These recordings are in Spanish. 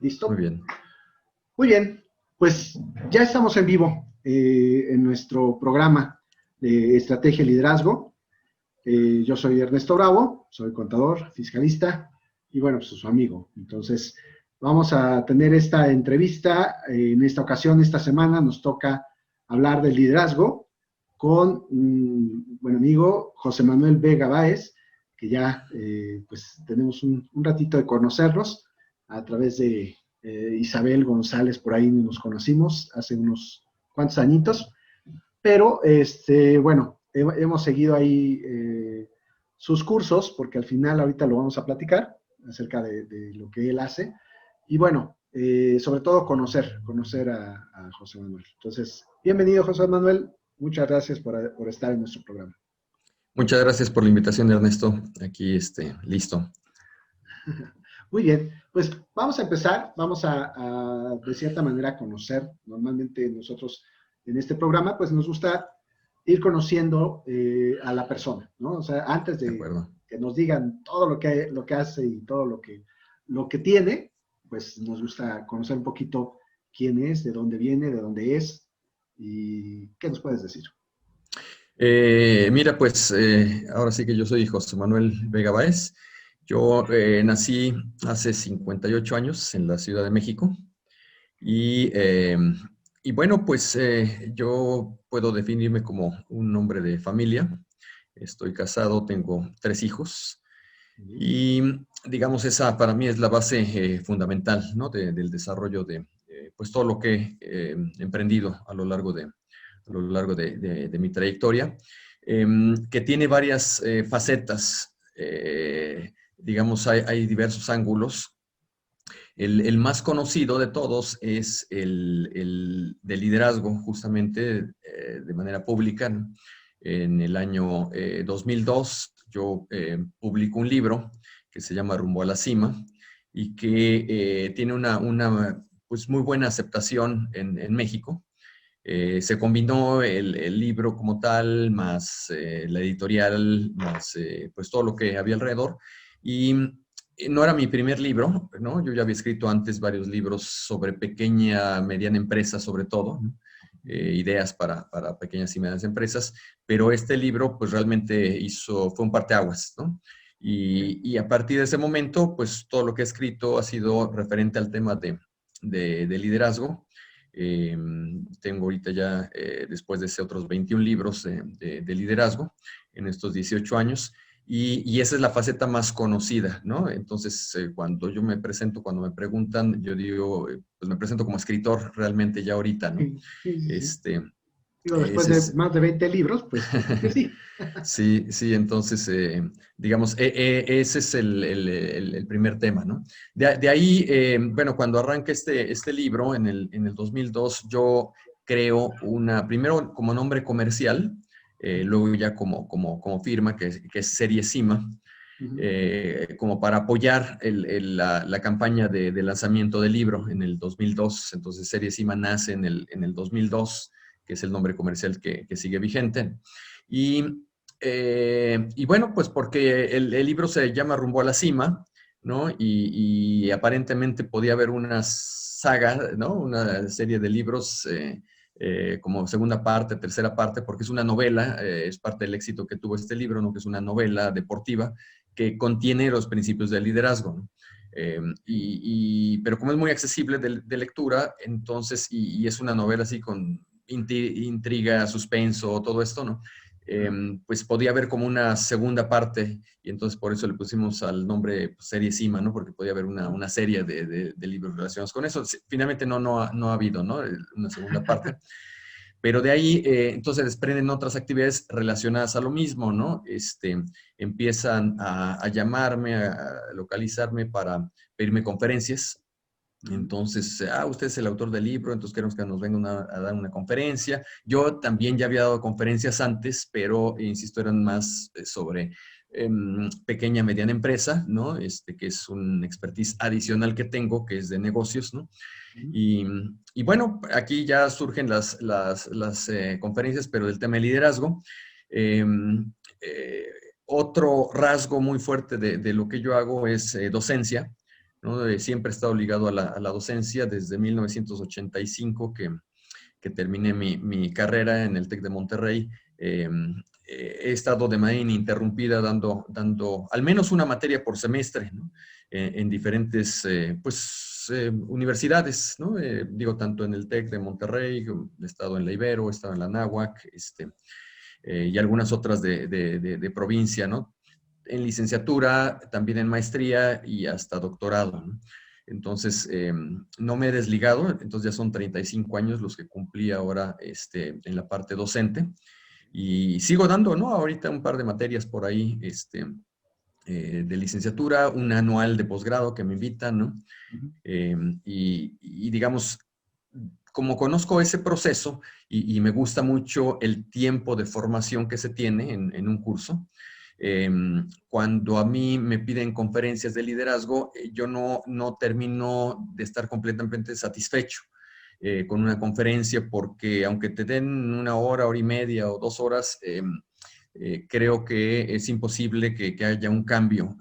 ¿Listo? Muy bien. Muy bien, pues ya estamos en vivo en nuestro programa de Estrategia y Liderazgo. Yo soy Ernesto Bravo, soy contador, fiscalista y bueno, pues su amigo. Entonces, vamos a tener esta entrevista. En esta ocasión, esta semana, nos toca hablar del liderazgo con un buen amigo, José Manuel Vega Báez, que ya pues tenemos un ratito de conocernos a través de Isabel González, por ahí nos conocimos hace unos cuantos añitos, pero bueno, hemos seguido ahí sus cursos, porque al final ahorita lo vamos a platicar acerca de lo que él hace, y bueno, sobre todo conocer a José Manuel. Entonces, bienvenido José Manuel, muchas gracias por estar en nuestro programa. Muchas gracias por la invitación, Ernesto. Aquí, listo. Muy bien, pues vamos a empezar, vamos a de cierta manera conocer. Normalmente nosotros en este programa pues nos gusta ir conociendo a la persona, ¿no? O sea, antes de que nos digan todo lo que hace y todo lo que tiene, pues nos gusta conocer un poquito quién es, de dónde viene, de dónde es y qué nos puedes decir. Mira, pues ahora sí que yo soy José Manuel Vega Báez. Yo nací hace 58 años en la Ciudad de México y bueno, pues yo puedo definirme como un hombre de familia. Estoy casado, tengo 3 hijos y digamos esa para mí es la base fundamental, ¿no? del desarrollo de pues todo lo que he emprendido a lo largo de mi trayectoria, que tiene varias facetas. Digamos, hay diversos ángulos. El más conocido de todos es el de liderazgo, justamente de manera pública, ¿no? En el año 2002 yo publico un libro que se llama Rumbo a la Cima y que tiene una pues muy buena aceptación en México. Se combinó el libro como tal, más la editorial, más pues todo lo que había alrededor. Y no era mi primer libro, ¿no? Yo ya había escrito antes varios libros sobre pequeña, mediana empresa, sobre todo, ¿no? Ideas para pequeñas y medianas empresas, pero este libro pues realmente fue un parteaguas, ¿no? Y a partir de ese momento, pues todo lo que he escrito ha sido referente al tema de liderazgo. Tengo ahorita ya, después de ese, otros 21 libros de liderazgo en estos 18 años. Y esa es la faceta más conocida, ¿no? Entonces, cuando yo me presento, cuando me preguntan, yo digo, pues me presento como escritor realmente ya ahorita, ¿no? Sí. Digo, después de más de 20 libros, pues sí. Sí, entonces, digamos, ese es el primer tema, ¿no? De ahí, bueno, cuando arranca este libro en el 2002, yo creo primero como nombre comercial, luego ya como firma, que es Serie Cima, como para apoyar la campaña de lanzamiento del libro en el 2002. Entonces, Serie Cima nace en el 2002, que es el nombre comercial que sigue vigente. Y bueno, pues porque el libro se llama Rumbo a la Cima, ¿no? Y aparentemente podía haber una saga, ¿no? Una serie de libros como segunda parte, tercera parte, porque es una novela, es parte del éxito que tuvo este libro, ¿no? Que es una novela deportiva que contiene los principios del liderazgo, ¿no? Pero como es muy accesible de lectura, entonces, y es una novela así con intriga, suspenso, todo esto, ¿no? Pues podía haber como una segunda parte, y entonces por eso le pusimos al nombre pues, Serie Cima, ¿no? Porque podía haber una serie de libros relacionados con eso. Finalmente no ha habido, ¿no? Una segunda parte. Pero de ahí, entonces, desprenden otras actividades relacionadas a lo mismo, ¿no? Empiezan a llamarme, a localizarme para pedirme conferencias. Entonces, usted es el autor del libro, entonces queremos que nos venga a dar una conferencia. Yo también ya había dado conferencias antes, pero, insisto, eran más sobre pequeña, mediana empresa, ¿no? Que es un expertise adicional que tengo, que es de negocios, ¿no? Y bueno, aquí ya surgen las conferencias, pero del tema de liderazgo. Eh, eh, Otro rasgo muy fuerte de lo que yo hago es docencia, ¿no? Siempre he estado ligado a la docencia desde 1985 que terminé mi carrera en el TEC de Monterrey. He estado de manera ininterrumpida dando al menos una materia por semestre, ¿no? En diferentes universidades, ¿no? Digo, tanto en el TEC de Monterrey, he estado en la Ibero, he estado en la Anáhuac, y algunas otras de provincia, ¿no? En licenciatura, también en maestría y hasta doctorado, ¿no? Entonces, no me he desligado, entonces ya son 35 años los que cumplí ahora en la parte docente y sigo dando, ¿no? Ahorita un par de materias por ahí de licenciatura, un anual de posgrado que me invitan, ¿no? Y digamos, como conozco ese proceso y me gusta mucho el tiempo de formación que se tiene en un curso, cuando a mí me piden conferencias de liderazgo, yo no termino de estar completamente satisfecho con una conferencia porque aunque te den una hora, hora y media o 2 horas, creo que es imposible que haya un cambio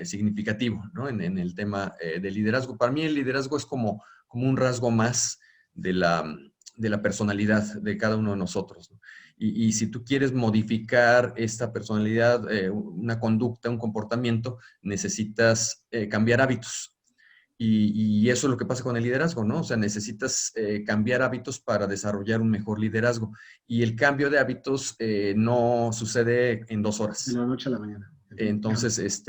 significativo, ¿no? En el tema de liderazgo. Para mí el liderazgo es como un rasgo más de la personalidad de cada uno de nosotros, ¿no? Y si tú quieres modificar esta personalidad, una conducta, un comportamiento, necesitas cambiar hábitos. Y eso es lo que pasa con el liderazgo, ¿no? O sea, necesitas cambiar hábitos para desarrollar un mejor liderazgo. Y el cambio de hábitos no sucede en 2 horas. De la noche a la mañana. Entonces,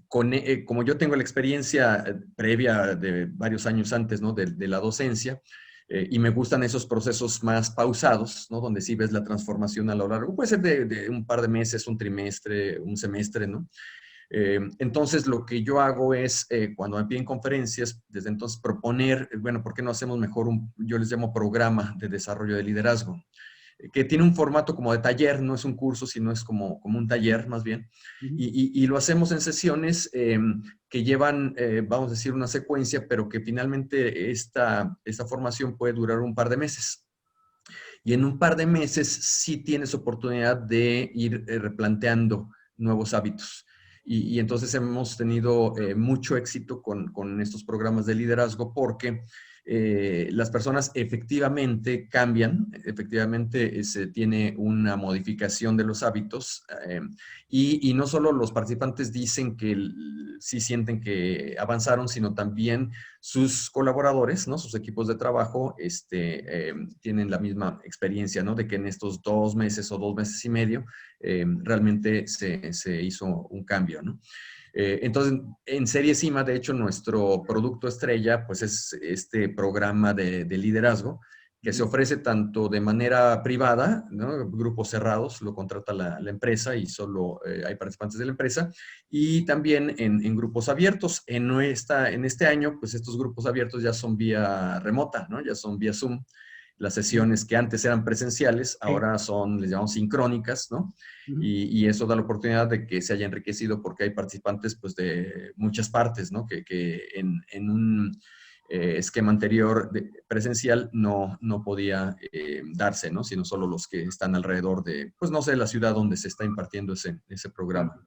como yo tengo la experiencia previa de varios años antes, ¿no? De la docencia, y me gustan esos procesos más pausados, ¿no? Donde sí ves la transformación a lo largo, puede ser de un par de meses, un trimestre, un semestre, ¿no? Entonces, lo que yo hago es, cuando me piden conferencias, desde entonces proponer, bueno, ¿por qué no hacemos mejor yo les llamo programa de desarrollo de liderazgo? Que tiene un formato como de taller, no es un curso, sino es como un taller más bien. Y lo hacemos en sesiones que llevan, vamos a decir, una secuencia, pero que finalmente esta formación puede durar un par de meses. Y en un par de meses sí tienes oportunidad de ir replanteando nuevos hábitos. Y entonces hemos tenido mucho éxito con estos programas de liderazgo porque las personas efectivamente cambian, efectivamente se tiene una modificación de los hábitos y no solo los participantes dicen que sí sienten que avanzaron, sino también sus colaboradores, ¿no? Sus equipos de trabajo tienen la misma experiencia, ¿no? De que en estos 2 meses o 2 meses y medio realmente se hizo un cambio, ¿no? Entonces, en Serie Cima, de hecho, nuestro producto estrella, pues es este programa de liderazgo que se ofrece tanto de manera privada, ¿no? Grupos cerrados, lo contrata la empresa y solo hay participantes de la empresa, y también en grupos abiertos. En este año, pues estos grupos abiertos ya son vía remota, ¿no? Ya son vía Zoom. Las sesiones que antes eran presenciales, ahora les llamamos sincrónicas, ¿no? Y eso da la oportunidad de que se haya enriquecido porque hay participantes pues de muchas partes, ¿no? Que en un esquema anterior presencial no podía darse, ¿no? Sino solo los que están alrededor de, pues no sé, la ciudad donde se está impartiendo ese programa.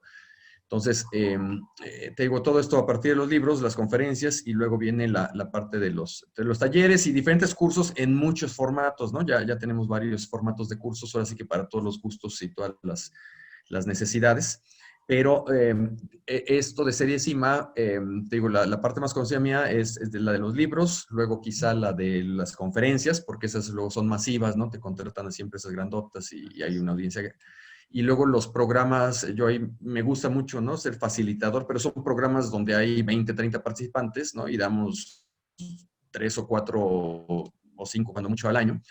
Entonces, te digo, todo esto a partir de los libros, las conferencias, y luego viene la parte de los talleres y diferentes cursos en muchos formatos, ¿no? Ya tenemos varios formatos de cursos, ahora sí que para todos los gustos y todas las necesidades. Pero esto de Serie Cima, te digo, la parte más conocida mía es la de los libros, luego quizá la de las conferencias, porque esas luego son masivas, ¿no? Te contratan a siempre esas grandotas y hay una audiencia. Y luego los programas, yo ahí me gusta mucho, ¿no? Ser facilitador, pero son programas donde hay 20, 30 participantes, ¿no? Y damos 3 o 4 o 5, cuando mucho, al año.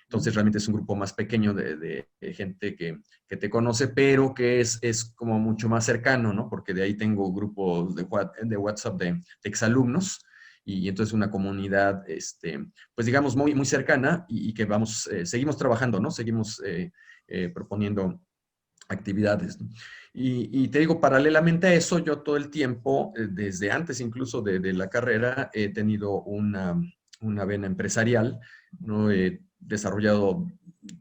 Entonces realmente es un grupo más pequeño de gente que te conoce, pero que es como mucho más cercano, ¿no? Porque de ahí tengo grupos de WhatsApp de exalumnos y entonces una comunidad, pues digamos, muy, muy cercana y que vamos, seguimos trabajando, ¿no? Seguimos proponiendo actividades, ¿no? Y te digo, paralelamente a eso, yo todo el tiempo, desde antes incluso de la carrera, he tenido una vena empresarial, ¿no? He desarrollado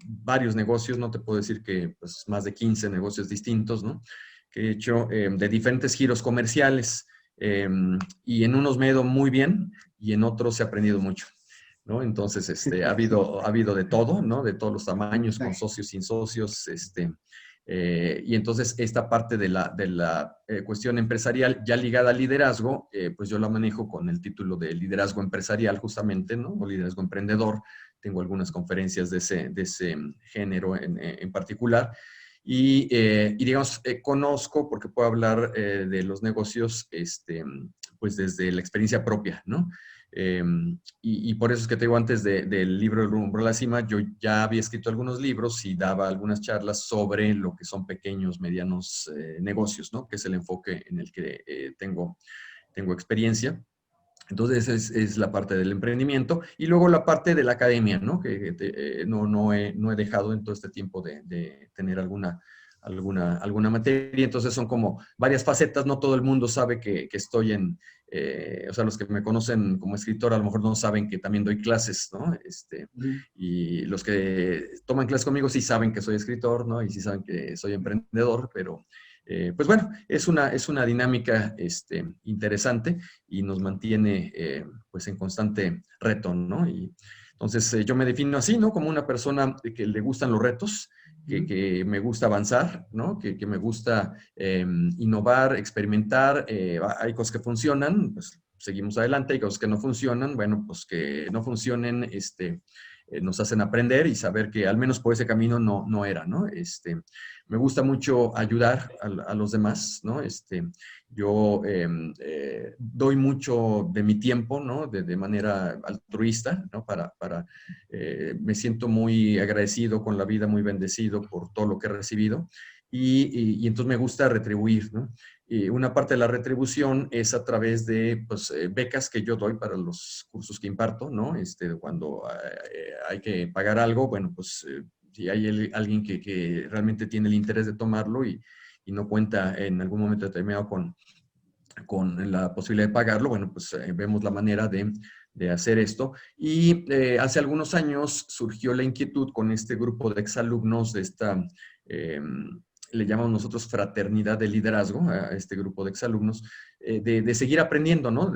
varios negocios, no te puedo decir que pues, más de 15 negocios distintos, ¿no? Que he hecho de diferentes giros comerciales y en unos me he ido muy bien y en otros he aprendido mucho. ¿No? Entonces, ha habido de todo, ¿no? De todos los tamaños, con socios, sin socios, y entonces esta parte de la cuestión empresarial ya ligada al liderazgo, pues yo la manejo con el título de liderazgo empresarial justamente, ¿no? O liderazgo emprendedor. Tengo algunas conferencias de ese género en particular. Y digamos, conozco, porque puedo hablar de los negocios, pues desde la experiencia propia, ¿no? Y por eso es que te digo, antes del libro El rumbo a la cima, yo ya había escrito algunos libros y daba algunas charlas sobre lo que son pequeños, medianos negocios, ¿no? Que es el enfoque en el que tengo experiencia. Entonces es la parte del emprendimiento y luego la parte de la academia, ¿no? Que no he dejado en todo este tiempo de tener alguna materia. Entonces son como varias facetas, no todo el mundo sabe que estoy o sea, los que me conocen como escritor a lo mejor no saben que también doy clases, ¿no? Y los que toman clases conmigo sí saben que soy escritor, ¿no? Y sí saben que soy emprendedor, pero pues bueno, es una dinámica interesante y nos mantiene pues en constante reto, ¿no? Y entonces yo me defino así, ¿no? Como una persona que le gustan los retos, que me gusta avanzar, ¿no? Que me gusta innovar, experimentar. Hay cosas que funcionan, pues seguimos adelante. Hay cosas que no funcionan, bueno, pues que no funcionen, nos hacen aprender y saber que al menos por ese camino no era, ¿no? Me gusta mucho ayudar a los demás, ¿no? Yo doy mucho de mi tiempo, ¿no? De manera altruista, ¿no? Me siento muy agradecido con la vida, muy bendecido por todo lo que he recibido y entonces me gusta retribuir, ¿no? Y una parte de la retribución es a través de pues, becas que yo doy para los cursos que imparto, ¿no? Cuando hay que pagar algo, bueno, pues si hay alguien que realmente tiene el interés de tomarlo y no cuenta en algún momento determinado con la posibilidad de pagarlo, bueno, pues vemos la manera de hacer esto. Y hace algunos años surgió la inquietud con este grupo de exalumnos de esta, le llamamos nosotros fraternidad de liderazgo, a este grupo de exalumnos, de seguir aprendiendo, ¿no?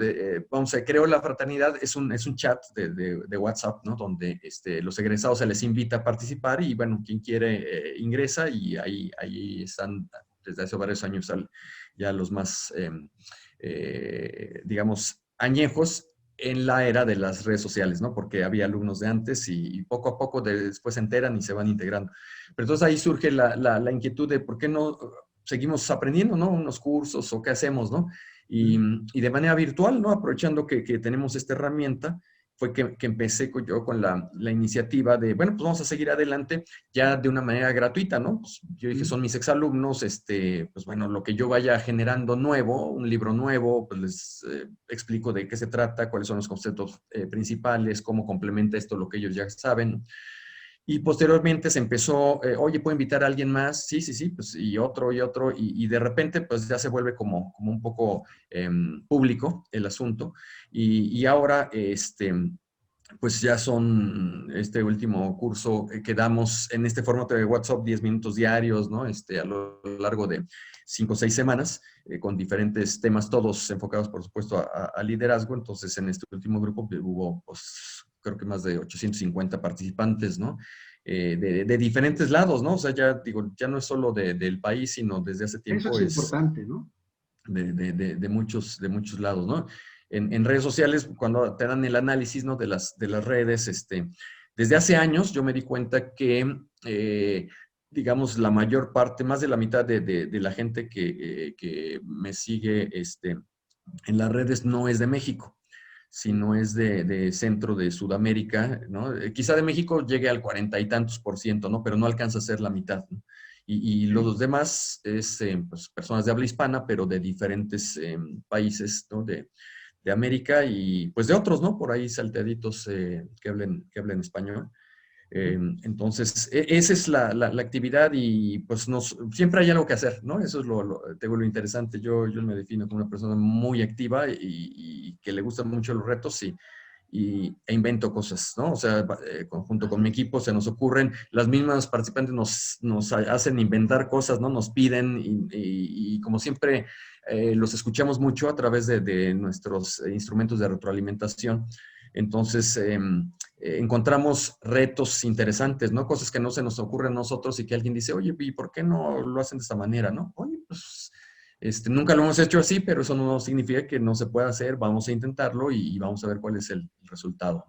Vamos a creo la fraternidad es un chat de WhatsApp, ¿no? Donde los egresados se les invita a participar y, bueno, quien quiere ingresa y ahí están desde hace varios años ya los más, digamos, añejos en la era de las redes sociales, ¿no? Porque había alumnos de antes y poco a poco después se enteran y se van integrando. Pero entonces ahí surge la inquietud de por qué no seguimos aprendiendo, ¿no? Unos cursos o qué hacemos, ¿no? Y de manera virtual, ¿no? Aprovechando que tenemos esta herramienta, fue que empecé yo con la iniciativa de, bueno, pues vamos a seguir adelante ya de una manera gratuita, ¿no? Pues yo dije, son mis exalumnos, pues bueno, lo que yo vaya generando nuevo, un libro nuevo, pues les explico de qué se trata, cuáles son los conceptos principales, cómo complementa esto lo que ellos ya saben. Y posteriormente se empezó, oye, ¿puedo invitar a alguien más? Sí, sí, sí, pues y de repente pues ya se vuelve como un poco público el asunto. Y ahora, pues ya son este último curso que damos en este formato de WhatsApp, 10 minutos diarios, ¿no? A lo largo de 5 o 6 semanas, con diferentes temas, todos enfocados, por supuesto, a liderazgo. Entonces, en este último grupo hubo, pues, creo que más de 850 participantes, ¿no? De diferentes lados, ¿no? O sea, ya digo, ya no es solo del país, sino desde hace Eso tiempo es es importante, ¿no? de muchos lados, ¿no? En redes sociales, cuando te dan el análisis, ¿no? de las redes, desde hace años yo me di cuenta que, digamos, la mayor parte, más de la mitad de la gente que me sigue en las redes no es de México, si no es de centro de Sudamérica, ¿no? Quizá de México llegue al 40 y tantos por ciento, ¿no? Pero no alcanza a ser la mitad, ¿no? Y los demás es pues, personas de habla hispana, pero de diferentes países, ¿no? De América y pues de otros, ¿no? Por ahí salteaditos que hablen español. Entonces, esa es la actividad y pues siempre hay algo que hacer, ¿no? Eso es te digo, lo interesante. Yo me defino como una persona muy activa y que le gustan mucho los retos e invento cosas, ¿no? O sea, junto con mi equipo se nos ocurren, las mismas participantes nos hacen inventar cosas, ¿no? Nos piden y como siempre los escuchamos mucho a través de nuestros instrumentos de retroalimentación. Entonces, encontramos retos interesantes, ¿no? Cosas que no se nos ocurren a nosotros y que alguien dice, oye, ¿y por qué no lo hacen de esta manera, no? Oye, pues nunca lo hemos hecho así, pero eso no significa que no se pueda hacer. Vamos a intentarlo y vamos a ver cuál es el resultado.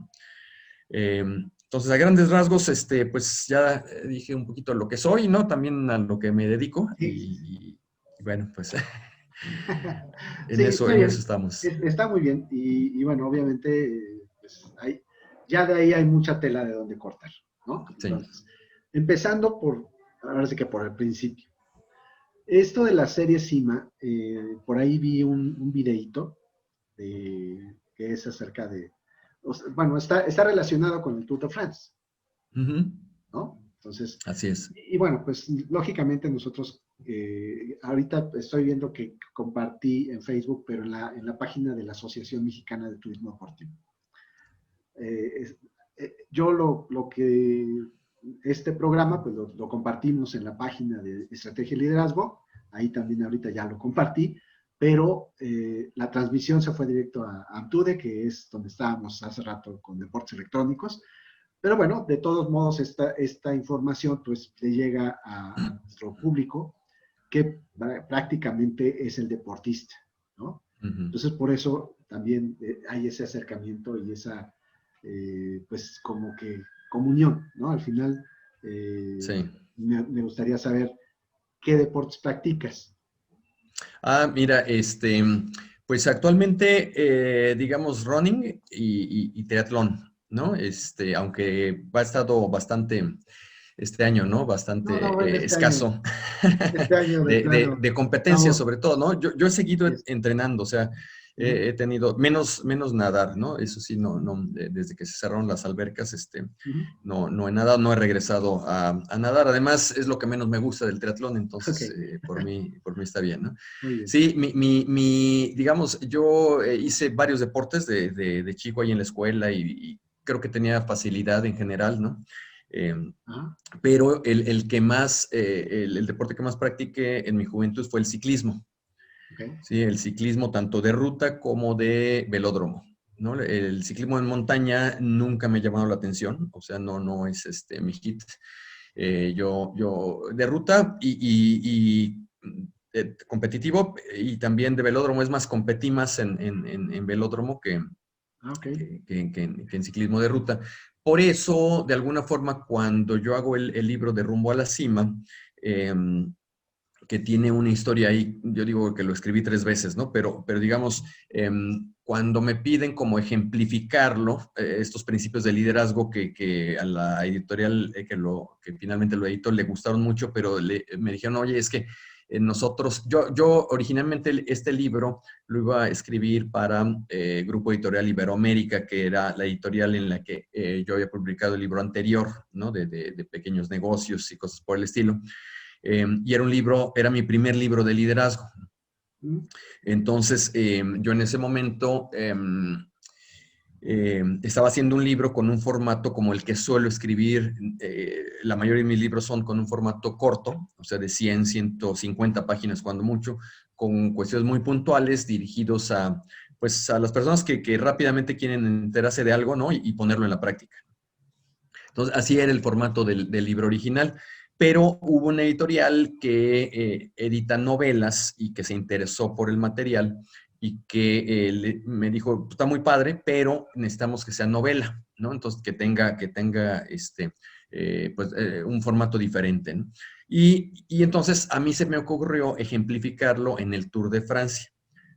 Entonces, a grandes rasgos, pues ya dije un poquito lo que soy, ¿no? También a lo que me dedico y bueno, pues Sí, está en eso bien, estamos. está muy bien. Y bueno, obviamente, pues ya de ahí hay mucha tela de donde cortar, ¿no? Sí. Entonces, empezando ahora sí que por el principio. Esto de la serie Cima, por ahí vi un videíto que es acerca bueno, está relacionado con el Tour de France, Uh-huh. ¿no? Entonces, Así es. y bueno, pues lógicamente nosotros, ahorita estoy viendo que compartí en Facebook, pero en la página de la Asociación Mexicana de Turismo Deportivo. Yo lo que este programa, pues lo compartimos en la página de Estrategia y Liderazgo, ahí también ahorita ya lo compartí, pero la transmisión se fue directo a Amtude, que es donde estábamos hace rato con deportes electrónicos, pero bueno, de todos modos esta información pues le llega a nuestro público, que prácticamente es el deportista, ¿no? Uh-huh. Entonces por eso también hay ese acercamiento y esa pues como que comunión, ¿no? Al final Sí. me gustaría saber qué deportes practicas. Ah, mira, pues actualmente, digamos, running y triatlón, ¿no? Aunque ha estado bastante, este año, ¿no? No, no, bueno, Bastante escaso este año de plano, de competencia, estamos, sobre todo, ¿no? Yo he seguido es, entrenando, o sea, he tenido menos nadar, ¿no? Eso sí, desde que se cerraron las albercas, no he nadado, no he regresado a nadar. Además, es lo que menos me gusta del triatlón, ok, entonces por mí está bien, ¿no? muy bien. Sí, digamos, yo hice varios deportes de chico ahí en la escuela y creo que tenía facilidad en general, ¿no? Ah, Pero el que más, el deporte que más practiqué en mi juventud fue el ciclismo. ok, Sí, el ciclismo tanto de ruta como de velódromo, ¿no? El ciclismo en montaña nunca me ha llamado la atención, o sea, no es mi hit. Yo de ruta competitivo y también de velódromo, es más, competí más en velódromo ok, que en ciclismo de ruta. Por eso, de alguna forma, cuando yo hago el libro de Rumbo a la Cima, eh, que tiene una historia ahí, yo digo que lo escribí 3 veces, ¿no? Pero digamos, cuando me piden como ejemplificarlo, estos principios de liderazgo que a la editorial que finalmente lo editó le gustaron mucho, pero me dijeron, oye, es que nosotros, yo originalmente este libro lo iba a escribir para Grupo Editorial Iberoamérica, que era la editorial en la que yo había publicado el libro anterior, ¿no? De pequeños negocios y cosas por el estilo. Y era mi primer libro de liderazgo. Entonces, yo en ese momento estaba haciendo un libro con un formato como el que suelo escribir. La mayoría de mis libros son con un formato corto, o sea, de 100, 150 páginas cuando mucho, con cuestiones muy puntuales dirigidos pues, a las personas que rápidamente quieren enterarse de algo, ¿no? Y ponerlo en la práctica. Entonces, así era el formato del libro original. Pero hubo una editorial que edita novelas y que se interesó por el material y que me dijo, está muy padre, pero necesitamos que sea novela, ¿no? Entonces, que tenga pues, un formato diferente, ¿no? Y entonces a mí se me ocurrió ejemplificarlo en el Tour de Francia.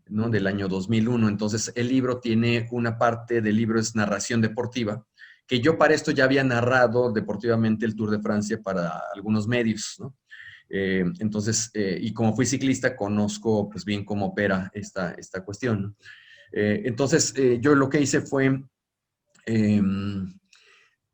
¿no? Del año 2001. Entonces, el libro tiene una parte del libro es narración deportiva, que yo para esto ya había narrado deportivamente el Tour de Francia para algunos medios, ¿no? Entonces, y como fui ciclista, conozco pues bien cómo opera esta cuestión, ¿no? Entonces, yo lo que hice fue eh,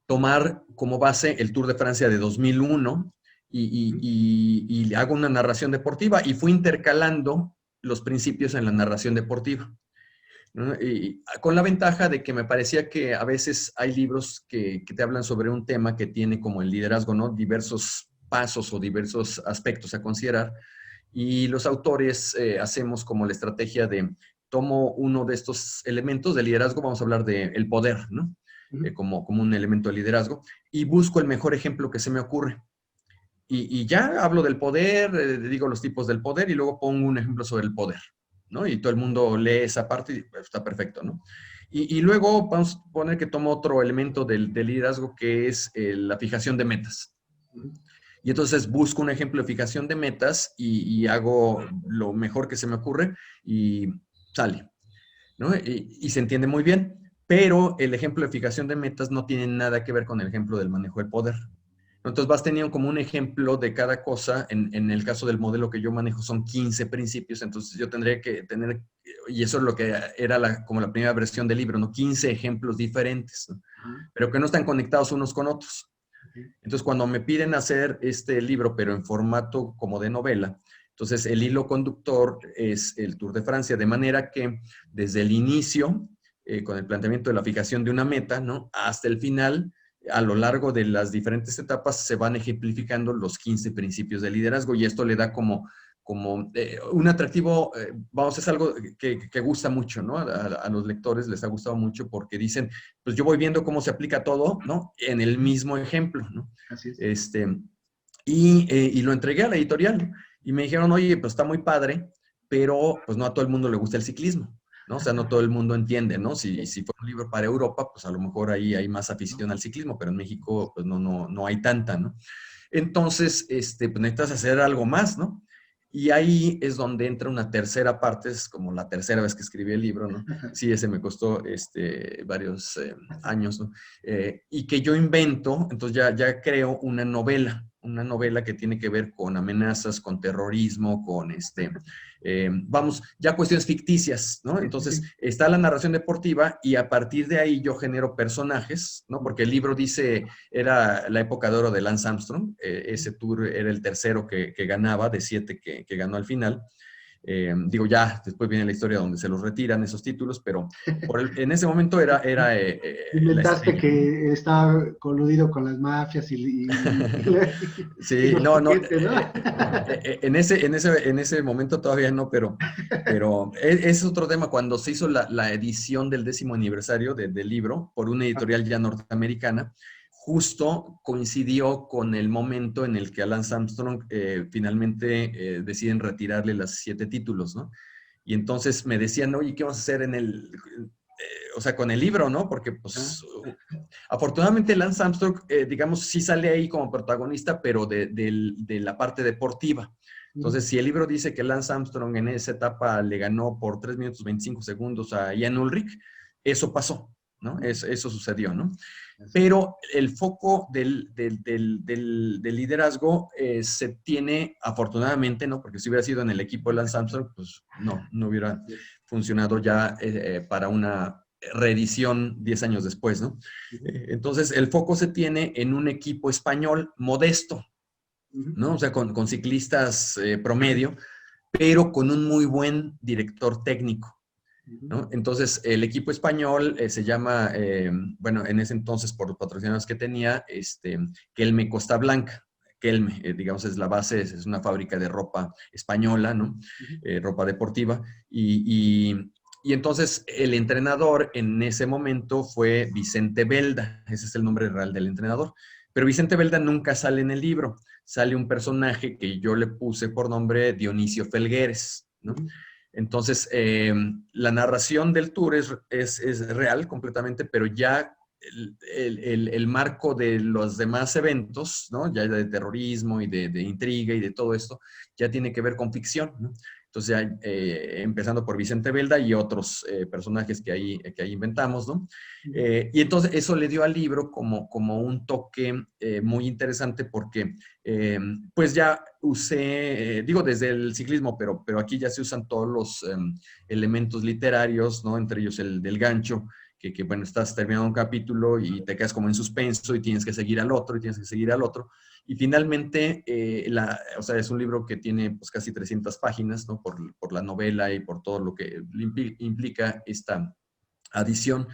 tomar como base el Tour de Francia de 2001 y hago una narración deportiva y fui intercalando los principios en la narración deportiva, ¿no? Y con la ventaja de que me parecía que a veces hay libros que te hablan sobre un tema que tiene como el liderazgo, ¿no? Diversos pasos o diversos aspectos a considerar. Y los autores hacemos como la estrategia de tomo uno de estos elementos de liderazgo, vamos a hablar del poder, ¿no? Como un elemento de liderazgo, y busco el mejor ejemplo que se me ocurre. Y ya hablo del poder, digo los tipos del poder y luego pongo un ejemplo sobre el poder, ¿no? Y todo el mundo lee esa parte y pues, está perfecto, ¿no? Y luego vamos a poner que tomo otro elemento del liderazgo que es la fijación de metas. Y entonces busco un ejemplo de fijación de metas y hago lo mejor que se me ocurre y sale, ¿no? Y se entiende muy bien, pero el ejemplo de fijación de metas no tiene nada que ver con el ejemplo del manejo del poder. Entonces vas teniendo como un ejemplo de cada cosa. En el caso del modelo que yo manejo son 15 principios, entonces yo tendría que tener, y eso es lo que era como la primera versión del libro, ¿no? 15 ejemplos diferentes, ¿no? Pero que no están conectados unos con otros. Entonces cuando me piden hacer este libro, pero en formato como de novela, entonces el hilo conductor es el Tour de Francia, de manera que desde el inicio, con el planteamiento de la fijación de una meta, ¿no? Hasta el final, a lo largo de las diferentes etapas se van ejemplificando los 15 principios de liderazgo y esto le da como un atractivo, vamos, es algo que gusta mucho, ¿no? A los lectores les ha gustado mucho porque dicen, pues yo voy viendo cómo se aplica todo, ¿no? En el mismo ejemplo, ¿no? Así es. Y lo entregué a la editorial y me dijeron, oye, pues está muy padre, pero pues no a todo el mundo le gusta el ciclismo, ¿no? O sea, no todo el mundo entiende, ¿no? Si fuera un libro para Europa, pues a lo mejor ahí hay más afición al ciclismo, pero en México pues no hay tanta, ¿no? Entonces, pues necesitas hacer algo más, ¿no? Y ahí es donde entra una tercera parte, es como la tercera vez que escribí el libro, ¿no? Sí, ese me costó varios años, ¿no? Y que yo invento, entonces ya creo una novela que tiene que ver con amenazas, con terrorismo, con vamos, ya cuestiones ficticias, ¿no? Entonces está la narración deportiva y a partir de ahí yo genero personajes, ¿no? Porque el libro dice, era la época de oro de Lance Armstrong, ese tour era el tercero que ganaba de 7 que ganó al final. Digo, ya después viene la historia donde se los retiran esos títulos, pero en ese momento era la Inventaste estrella. que estaba coludido con las mafias y Sí, los no, no, piquetes, ¿no? en ese momento todavía no, pero es otro tema. Cuando se hizo la edición del 10º aniversario del libro por una editorial ya norteamericana, justo coincidió con el momento en el que a Lance Armstrong finalmente deciden retirarle los 7 títulos, ¿no? Y entonces me decían, oye, ¿qué vamos a hacer o sea, con el libro, ¿no? Porque, pues, afortunadamente Lance Armstrong, digamos, sí sale ahí como protagonista, pero de la parte deportiva. Entonces, si el libro dice que Lance Armstrong en esa etapa le ganó por 3 minutos 25 segundos a Jan Ullrich, eso pasó, ¿no? Eso sucedió, ¿no? Pero el foco del liderazgo se tiene, afortunadamente, ¿no? Porque si hubiera sido en el equipo de Lance Armstrong, pues no hubiera funcionado ya para una reedición 10 años después, ¿no? Entonces, el foco se tiene en un equipo español modesto, ¿no? O sea, con ciclistas promedio, pero con un muy buen director técnico, ¿no? Entonces, el equipo español se llama, bueno, en ese entonces, por los patrocinadores que tenía, Kelme Costa Blanca. Kelme, digamos, es la base, es una fábrica de ropa española, ¿no? Ropa deportiva. Y entonces, el entrenador en ese momento fue Vicente Belda, ese es el nombre real del entrenador. Pero Vicente Belda nunca sale en el libro, sale un personaje que yo le puse por nombre Dionisio Felgueres, ¿no? Entonces, la narración del tour es real completamente, pero ya el marco de los demás eventos, ¿no? Ya de terrorismo y de intriga y de todo esto, ya tiene que ver con ficción, ¿no? Entonces, ya, empezando por Vicente Belda y otros personajes que ahí inventamos, ¿no? Y entonces eso le dio al libro como un toque muy interesante porque pues ya usé, digo desde el ciclismo, pero aquí ya se usan todos los elementos literarios, ¿no? Entre ellos el del gancho, que bueno, estás terminando un capítulo y te quedas como en suspenso y tienes que seguir al otro y tienes que seguir al otro. Y finalmente, o sea, es un libro que tiene pues casi 300 páginas, ¿no? Por la novela y por todo lo que implica esta adición.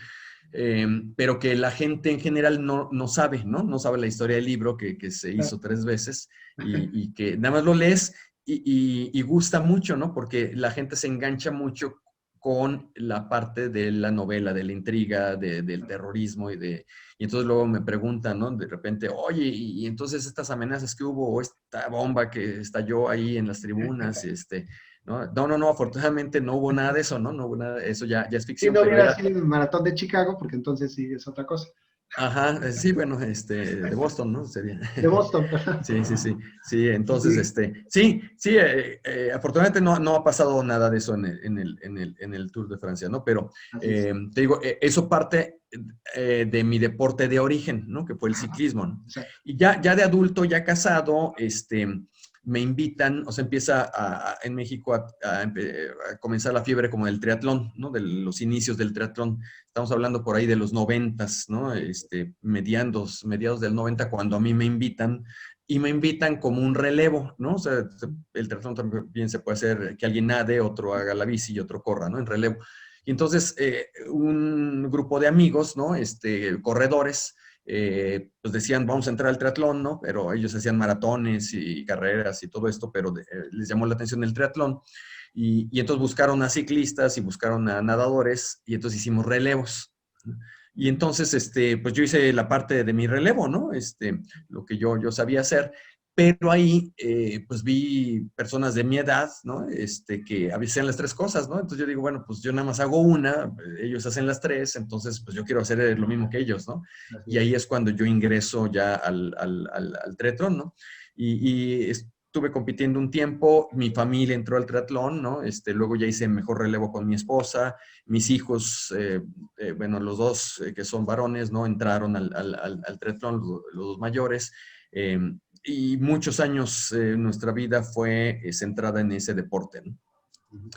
Pero que la gente en general no sabe, ¿no? No sabe la historia del libro que se hizo 3 veces y que nada más lo lees y gusta mucho, ¿no? Porque la gente se engancha mucho con la parte de la novela, de la intriga, del terrorismo y entonces luego me preguntan, ¿no? De repente, oye, y entonces estas amenazas que hubo, o esta bomba que estalló ahí en las tribunas, no, afortunadamente no hubo nada de eso, ¿no? No hubo nada, eso ya es Si ficción, no pero hubiera era. sido el maratón de Chicago, porque entonces sí es otra cosa. Ajá, sí, bueno, de Boston, ¿no? Sería. De Boston, ¿verdad? Sí, entonces, Sí, sí, afortunadamente no ha pasado nada de eso en el Tour de Francia, ¿no? Pero así es. te digo, eso parte de mi deporte de origen, ¿no? Que fue el Ajá, ciclismo, ¿no? exacto. Y ya de adulto, ya casado, me invitan, o sea, empieza en México a comenzar la fiebre como del triatlón, ¿no? De los inicios del triatlón. Estamos hablando por ahí de los 90s, ¿no? Mediados del 90, cuando a mí me invitan, y me invitan como un relevo, ¿no? O sea, el triatlón también se puede hacer que alguien nade, otro haga la bici y otro corra, ¿no? En relevo. Y entonces, un grupo de amigos, ¿no? Corredores, pues decían, vamos a entrar al triatlón, ¿no? Pero ellos hacían maratones y carreras y todo esto, pero les llamó la atención el triatlón. Y entonces buscaron a ciclistas y buscaron a nadadores y entonces hicimos relevos. Y entonces, pues yo hice la parte de mi relevo, ¿no? Lo que yo sabía hacer, pero ahí, pues vi personas de mi edad, ¿no? Que hacían las 3 cosas, ¿no? Entonces yo digo, bueno, pues yo nada más hago una, ellos hacen las 3, entonces pues yo quiero hacer lo mismo que ellos, ¿no? Así Y es. ahí es cuando yo ingreso ya al triatlón, ¿no? Y estuve compitiendo un tiempo, mi familia entró al triatlón, ¿no? Luego ya hice mejor relevo con mi esposa, mis hijos, bueno, los dos que son varones, ¿no? Entraron al triatlón, los dos mayores, eh, y muchos años nuestra vida fue centrada en ese deporte, ¿no? Ujú.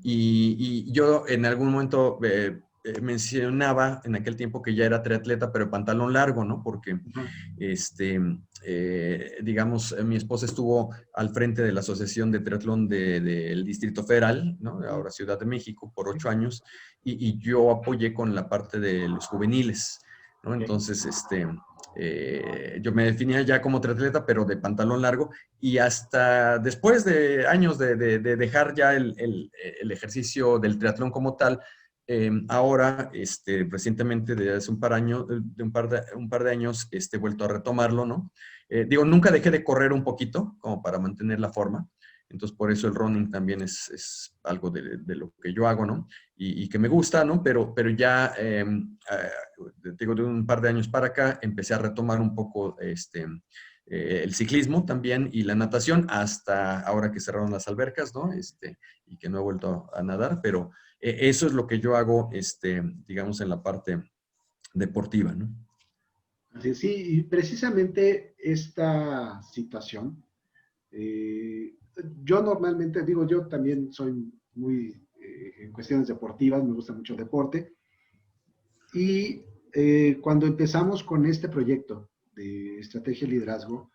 Y yo en algún momento mencionaba en aquel tiempo que ya era triatleta, pero pantalón largo, ¿no? Porque, Ajá. digamos, mi esposa estuvo al frente de la Asociación de Triatlón del Distrito Federal, ¿no? Ahora Ciudad de México, por 8 años, y yo apoyé con la parte de los juveniles, ¿no? Ok. Entonces, yo me definía ya como triatleta, pero de pantalón largo, y hasta después de años de dejar ya el ejercicio del triatlón como tal, ahora, recientemente, de hace un par de años, he vuelto a retomarlo, ¿no? Digo, nunca dejé de correr un poquito, como para mantener la forma. Entonces, por eso el running también es algo de lo que yo hago, ¿no? Y que me gusta, ¿no? Pero ya, digo, de un par de años para acá, empecé a retomar un poco el ciclismo también y la natación, hasta ahora que cerraron las albercas, ¿no? Y que no he vuelto a nadar, pero eso es lo que yo hago, digamos, en la parte deportiva, ¿no? Así es. Sí, y precisamente esta situación, eh, yo normalmente, digo, yo también soy muy, en cuestiones deportivas, me gusta mucho el deporte, y cuando empezamos con este proyecto de estrategia y liderazgo,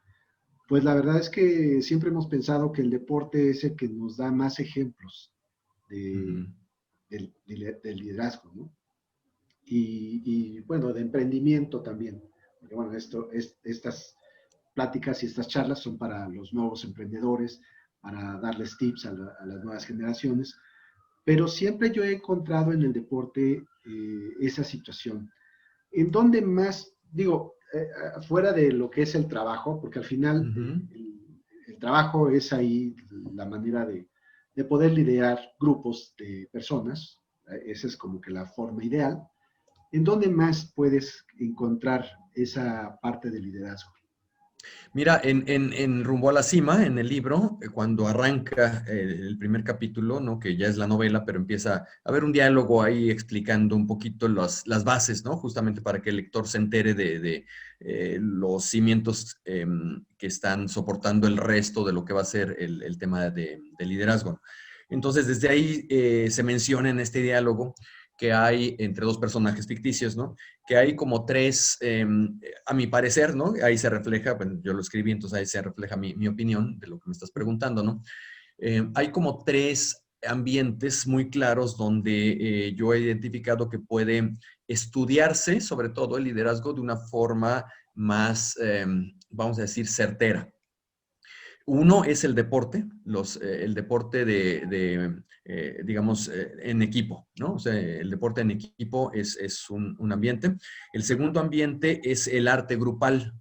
pues la verdad es que siempre hemos pensado que el deporte es el que nos da más ejemplos de, Ujú. del liderazgo, ¿no? Bueno, de emprendimiento también. Porque bueno, estas pláticas y estas charlas son para los nuevos emprendedores, para darles tips a las nuevas generaciones, pero siempre yo he encontrado en el deporte esa situación. ¿En donde más, digo, fuera de lo que es el trabajo, porque al final Ujú. el trabajo es ahí la manera de poder liderar grupos de personas, esa es como que la forma ideal, ¿en dónde más puedes encontrar esa parte de liderazgo? Mira, en Rumbo a la Cima, en el libro, cuando arranca el primer capítulo, ¿no? Que ya es la novela, pero empieza a haber un diálogo ahí explicando un poquito las bases, ¿no? Justamente para que el lector se entere de los cimientos que están soportando el resto de lo que va a ser el tema de liderazgo. Entonces, desde ahí se menciona en este diálogo que hay entre dos personajes ficticios, ¿no? Que hay como tres, a mi parecer, ¿no? Ahí se refleja, bueno, yo lo escribí, entonces ahí se refleja mi opinión de lo que me estás preguntando, ¿no? Hay como tres ambientes muy claros donde yo he identificado que puede estudiarse, sobre todo el liderazgo, de una forma más, vamos a decir, certera. Uno es el deporte, el deporte digamos, en equipo, ¿no? O sea, el deporte en equipo es un ambiente. El segundo ambiente es el arte grupal,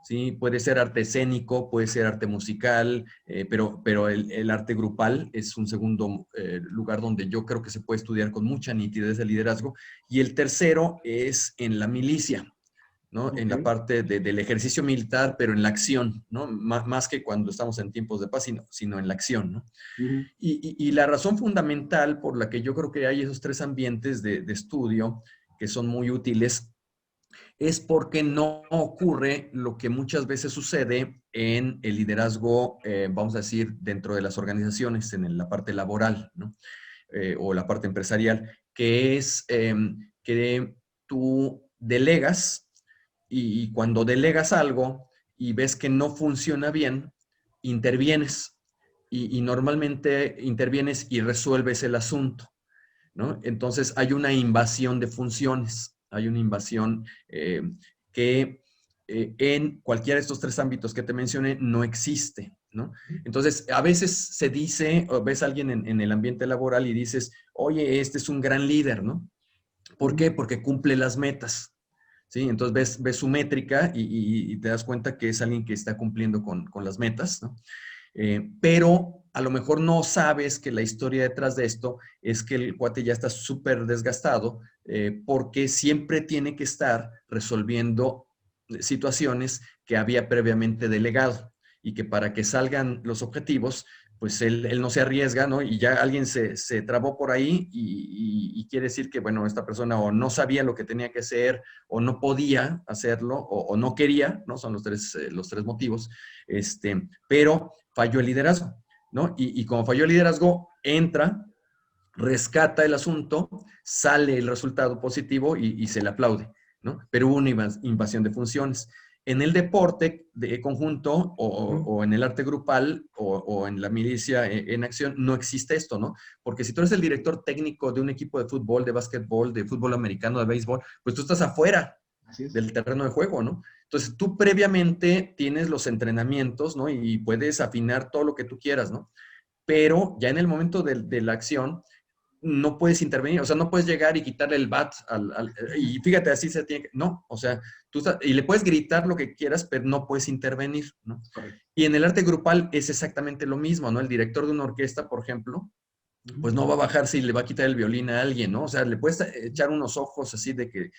¿sí? Puede ser arte escénico, puede ser arte musical, pero el arte grupal es un segundo lugar donde yo creo que se puede estudiar con mucha nitidez el liderazgo. Y el tercero es en la milicia, ¿no? En la Ok. parte del ejercicio militar, pero en la acción, ¿no? Más que cuando estamos en tiempos de paz, sino en la acción, ¿no? Ujú. Y la razón fundamental por la que yo creo que hay esos tres ambientes de estudio que son muy útiles es porque no ocurre lo que muchas veces sucede en el liderazgo, vamos a decir, dentro de las organizaciones, en la parte laboral, ¿no? O la parte empresarial, que es que tú delegas y cuando delegas algo y ves que no funciona bien, intervienes y normalmente intervienes y resuelves el asunto, ¿no? Entonces hay una invasión de funciones, hay una invasión que en cualquiera de estos tres ámbitos que te mencioné no existe, ¿no? Entonces, a veces se dice, o ves a alguien en el ambiente laboral y dices, oye, este es un gran líder, ¿no? ¿Por Ujú. qué? Porque cumple las metas, ¿sí? Entonces ves su métrica y te das cuenta que es alguien que está cumpliendo con las metas, ¿no? Pero a lo mejor no sabes que la historia detrás de esto es que el cuate ya está súper desgastado porque siempre tiene que estar resolviendo situaciones que había previamente delegado y que para que salgan los objetivos, pues él no se arriesga, ¿no? Y ya alguien se trabó por ahí y quiere decir que, bueno, esta persona o no sabía lo que tenía que hacer o no podía hacerlo o no quería, ¿no? Son los tres motivos, pero falló el liderazgo, ¿no? Y como falló el liderazgo, entra, rescata el asunto, sale el resultado positivo y se le aplaude, ¿no? Pero hubo una invasión de funciones. En el deporte de conjunto Ujú. o en el arte grupal o en la milicia en acción no existe esto, ¿no? Porque si tú eres el director técnico de un equipo de fútbol, de básquetbol, de fútbol americano, de béisbol, pues tú estás afuera Así es. del terreno de juego, ¿no? Entonces tú previamente tienes los entrenamientos, ¿no? Y puedes afinar todo lo que tú quieras, ¿no? Pero ya en el momento de la acción no puedes intervenir, o sea, no puedes llegar y quitarle el bat y fíjate, así se tiene que, no, o sea, y le puedes gritar lo que quieras, pero no puedes intervenir, ¿no? Correcto. Y en el arte grupal es exactamente lo mismo, ¿no? El director de una orquesta, por ejemplo, Ujú. pues no va a bajarse y le va a quitar el violín a alguien, ¿no? O sea, le puedes echar unos ojos así de que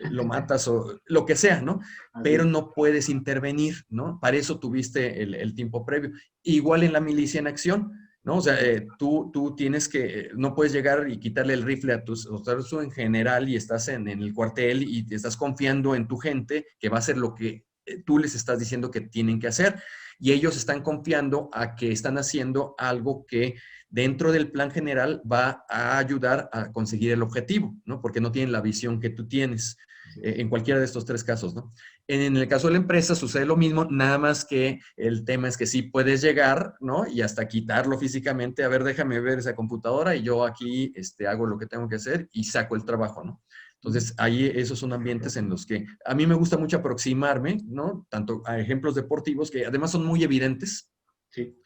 lo matas o lo que sea, ¿no? Así Pero es. no puedes intervenir, ¿no? Para eso tuviste el tiempo previo. Igual en la milicia en acción, ¿no? O sea, tú tienes que, no puedes llegar y quitarle el rifle a tus, o sea, tú en general y estás en el cuartel y te estás confiando en tu gente que va a hacer lo que tú les estás diciendo que tienen que hacer y ellos están confiando a que están haciendo algo que dentro del plan general va a ayudar a conseguir el objetivo, ¿no? Porque no tienen la visión que tú tienes Así es. en cualquiera de estos tres casos, ¿no? En el caso de la empresa sucede lo mismo, nada más que el tema es que sí puedes llegar, ¿no? Y hasta quitarlo físicamente, a ver, déjame ver esa computadora y yo aquí hago lo que tengo que hacer y saco el trabajo, ¿no? Ujú. Entonces, ahí esos son ambientes en los que a mí me gusta mucho aproximarme, ¿no? Tanto a ejemplos deportivos que además son muy evidentes, Sí.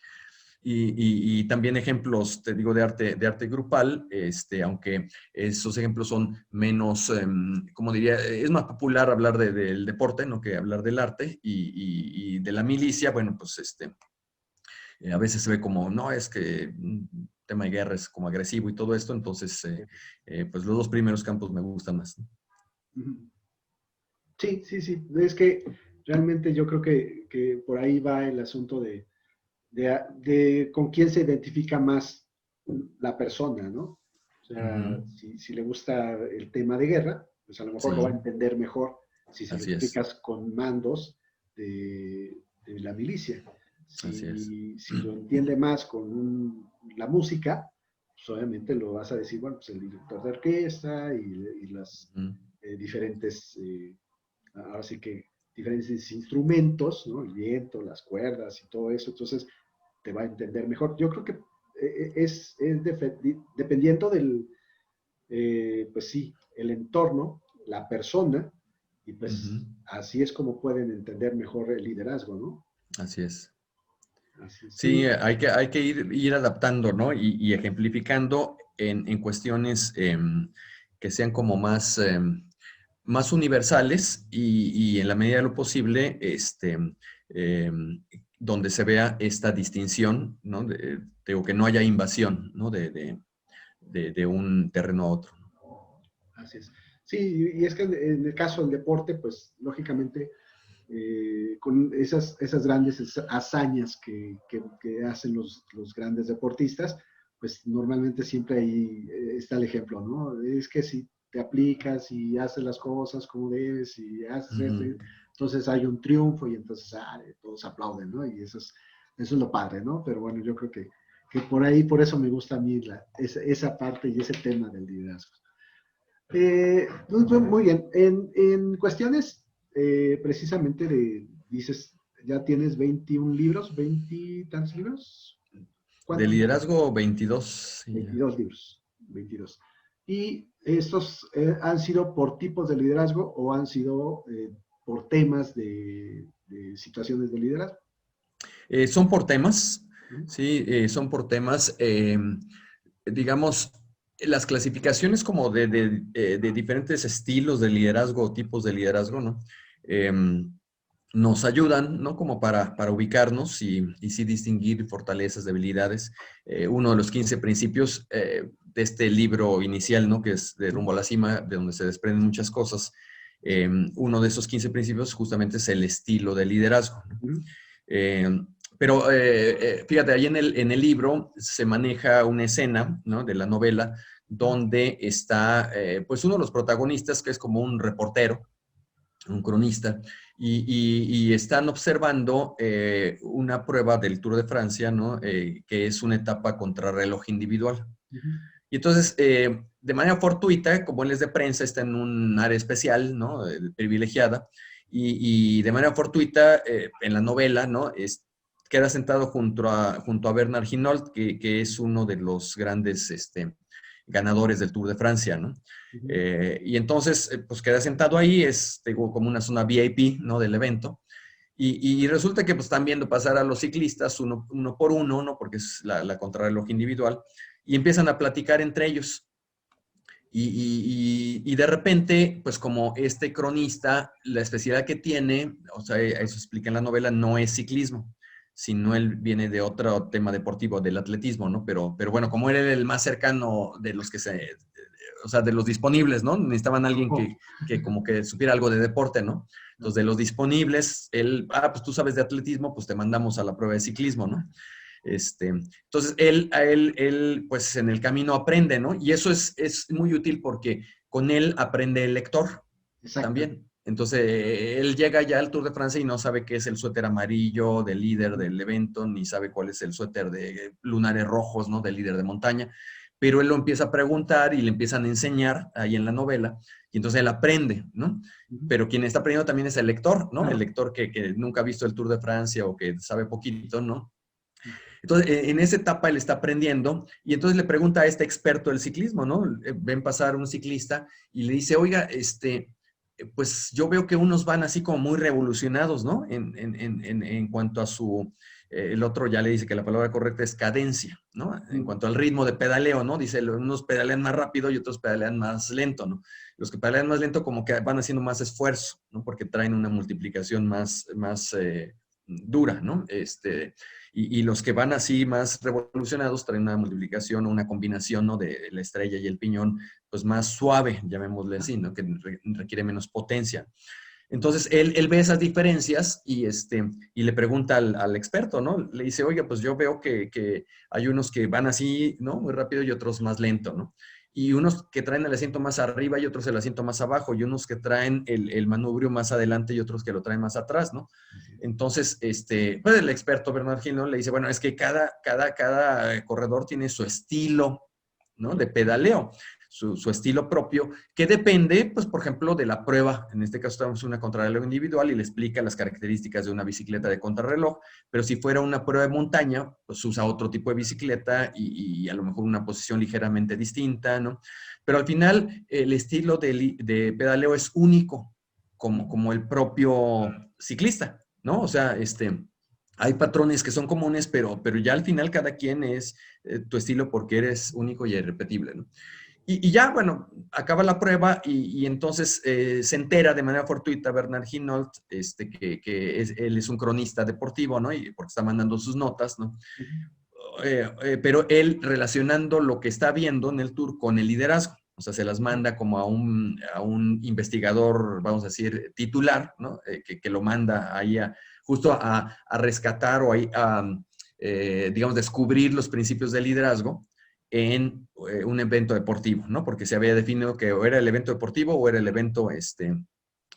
y también ejemplos, te digo, de arte grupal, aunque esos ejemplos son menos, como diría, es más popular hablar del deporte, ¿no? Que hablar del arte y de la milicia, bueno, pues a veces se ve como, no, es que un tema de guerra es como agresivo y todo esto, entonces, pues los dos primeros campos me gustan más, ¿no? Ujú. Sí, sí, sí. Es que Realmente yo creo que por ahí va el asunto de con quién se identifica más la persona, ¿no? O sea, Ujú. si le gusta el tema de guerra, pues a lo mejor lo va a Sí, entender mejor si se lo así es, explicas con mandos de la milicia. así es. Si lo entiende más con la música, pues obviamente lo vas a decir, bueno, pues el director de orquesta y las Ujú. diferentes, ahora sí que diferentes instrumentos, ¿no? El viento, las cuerdas y todo eso, entonces te va a entender mejor. Yo creo que dependiendo del, pues sí, el entorno, la persona, y Ujú. pues así es como pueden entender mejor el liderazgo, ¿no? Así es. Así, Sí, sí, hay que ir adaptando, ¿no? Y ejemplificando en cuestiones que sean como más, más universales y en la medida de lo posible, donde se vea esta distinción, ¿no? Digo, que no haya invasión, ¿no? De un terreno a otro. así es. Sí, y es que en el caso del deporte, pues lógicamente con esas grandes hazañas que hacen los grandes deportistas, pues normalmente siempre ahí está el ejemplo, ¿no? Es que si te aplicas y haces las cosas como debes y haces esto, Ujú. entonces hay un triunfo y entonces todos aplauden, ¿no? Y eso es lo padre, ¿no? Pero bueno, yo creo que por ahí, por eso me gusta a mí esa parte y ese tema del liderazgo. Muy bien. En cuestiones precisamente dices, ya tienes 21 libros, 20 tantos libros. De ¿Cuántos libros? liderazgo, 22. Sí, ya. 22 libros, 22. ¿Y estos han sido por tipos de liderazgo o han sido por temas de situaciones de liderazgo? Son por temas, ¿Mm? sí, son por temas. Digamos, las clasificaciones como de diferentes estilos de liderazgo o tipos de liderazgo, ¿no? Nos ayudan, ¿no? Como para ubicarnos y sí distinguir fortalezas, debilidades. Uno de los 15 principios de este libro inicial, ¿no? Que es de Rumbo a la Cima, de donde se desprenden muchas cosas. Uno de esos 15 principios justamente es el estilo de liderazgo, ¿no? ¿Mm? Eh, pero fíjate, ahí en el libro se maneja una escena, ¿no? De la novela donde está pues uno de los protagonistas que es como un reportero, un cronista, y están observando una prueba del Tour de Francia, ¿no? Que es una etapa contrarreloj individual. ¿Mm? Y entonces, de manera fortuita, como él es de prensa, está en un área especial, ¿no? Privilegiada, y de manera fortuita, en la novela, ¿no? Queda sentado junto a Bernard Hinault, que es uno de los grandes ganadores del Tour de Francia, ¿no? ¿Mm? Y entonces, pues queda sentado ahí, digo, como una zona VIP, ¿no? Del evento. Y resulta que pues están viendo pasar a los ciclistas uno por uno, ¿no? Porque es la contrarreloj individual, y empiezan a platicar entre ellos. Y de repente, pues como este cronista, la especialidad que tiene, o sea, eso explica en la novela, no es ciclismo, sino él viene de otro tema deportivo, del atletismo, ¿no? Pero bueno, como él era el más cercano de los que o sea, de los disponibles, ¿no? Necesitaban alguien Oh, que como que supiera algo de deporte, ¿no? Entonces, de los disponibles, pues tú sabes de atletismo, pues te mandamos a la prueba de ciclismo, ¿no? Entonces, él, pues en el camino aprende, ¿no? Y eso es muy útil porque con él aprende el lector exacto. también. Entonces, él llega ya al Tour de Francia y no sabe qué es el suéter amarillo del líder del evento, ni sabe cuál es el suéter de lunares rojos, ¿no? Del líder de montaña. Pero él lo empieza a preguntar y le empiezan a enseñar ahí en la novela, y entonces él aprende, ¿no? ¿Mm? Pero quien está aprendiendo también es el lector, ¿no? El Claro. lector que nunca ha visto el Tour de Francia o que sabe poquito, ¿no? Entonces, en esa etapa él está aprendiendo y entonces le pregunta a este experto del ciclismo, ¿no? Ven pasar un ciclista y le dice, oiga, pues yo veo que unos van así como muy revolucionados, ¿no? En cuanto a el otro ya le dice que la palabra correcta es cadencia, ¿no? En ¿Mm? cuanto al ritmo de pedaleo, ¿no? Dice, unos pedalean más rápido y otros pedalean más lento, ¿no? Los que pedalean más lento como que van haciendo más esfuerzo, ¿no? Porque traen una multiplicación más dura, ¿no? Y los que van así más revolucionados traen una multiplicación o una combinación, ¿no? De la estrella y el piñón, pues más suave, llamémosle así, ¿no? Que requiere menos potencia. Entonces, él ve esas diferencias y le pregunta al experto, ¿no? Le dice, oiga, pues yo veo que hay unos que van así, ¿no? Muy rápido y otros más lento, ¿no? Y unos que traen el asiento más arriba y otros el asiento más abajo, y unos que traen el manubrio más adelante y otros que lo traen más atrás, ¿no? Entonces, pues el experto Bernardino le dice, bueno, es que cada corredor tiene su estilo, ¿no? De pedaleo, su estilo propio, que depende, pues, por ejemplo, de la prueba. En este caso estamos en una contrarreloj individual y le explica las características de una bicicleta de contrarreloj, pero si fuera una prueba de montaña, pues usa otro tipo de bicicleta y a lo mejor una posición ligeramente distinta, ¿no? Pero al final, el estilo de pedaleo es único, como el propio ciclista, ¿no? O sea, hay patrones que son comunes, pero ya al final cada quien es tu estilo porque eres único y irrepetible, ¿no? Y ya, bueno, acaba la prueba y entonces se entera de manera fortuita Bernard Hinault que él es un cronista deportivo, ¿no? Y porque está mandando sus notas, ¿no? Pero él relacionando lo que está viendo en el tour con el liderazgo. O sea, se las manda como a un investigador, vamos a decir, titular, ¿no? Que lo manda ahí justo a rescatar o digamos, descubrir los principios del liderazgo en un evento deportivo, ¿no? Porque se había definido que o era el evento deportivo o era el evento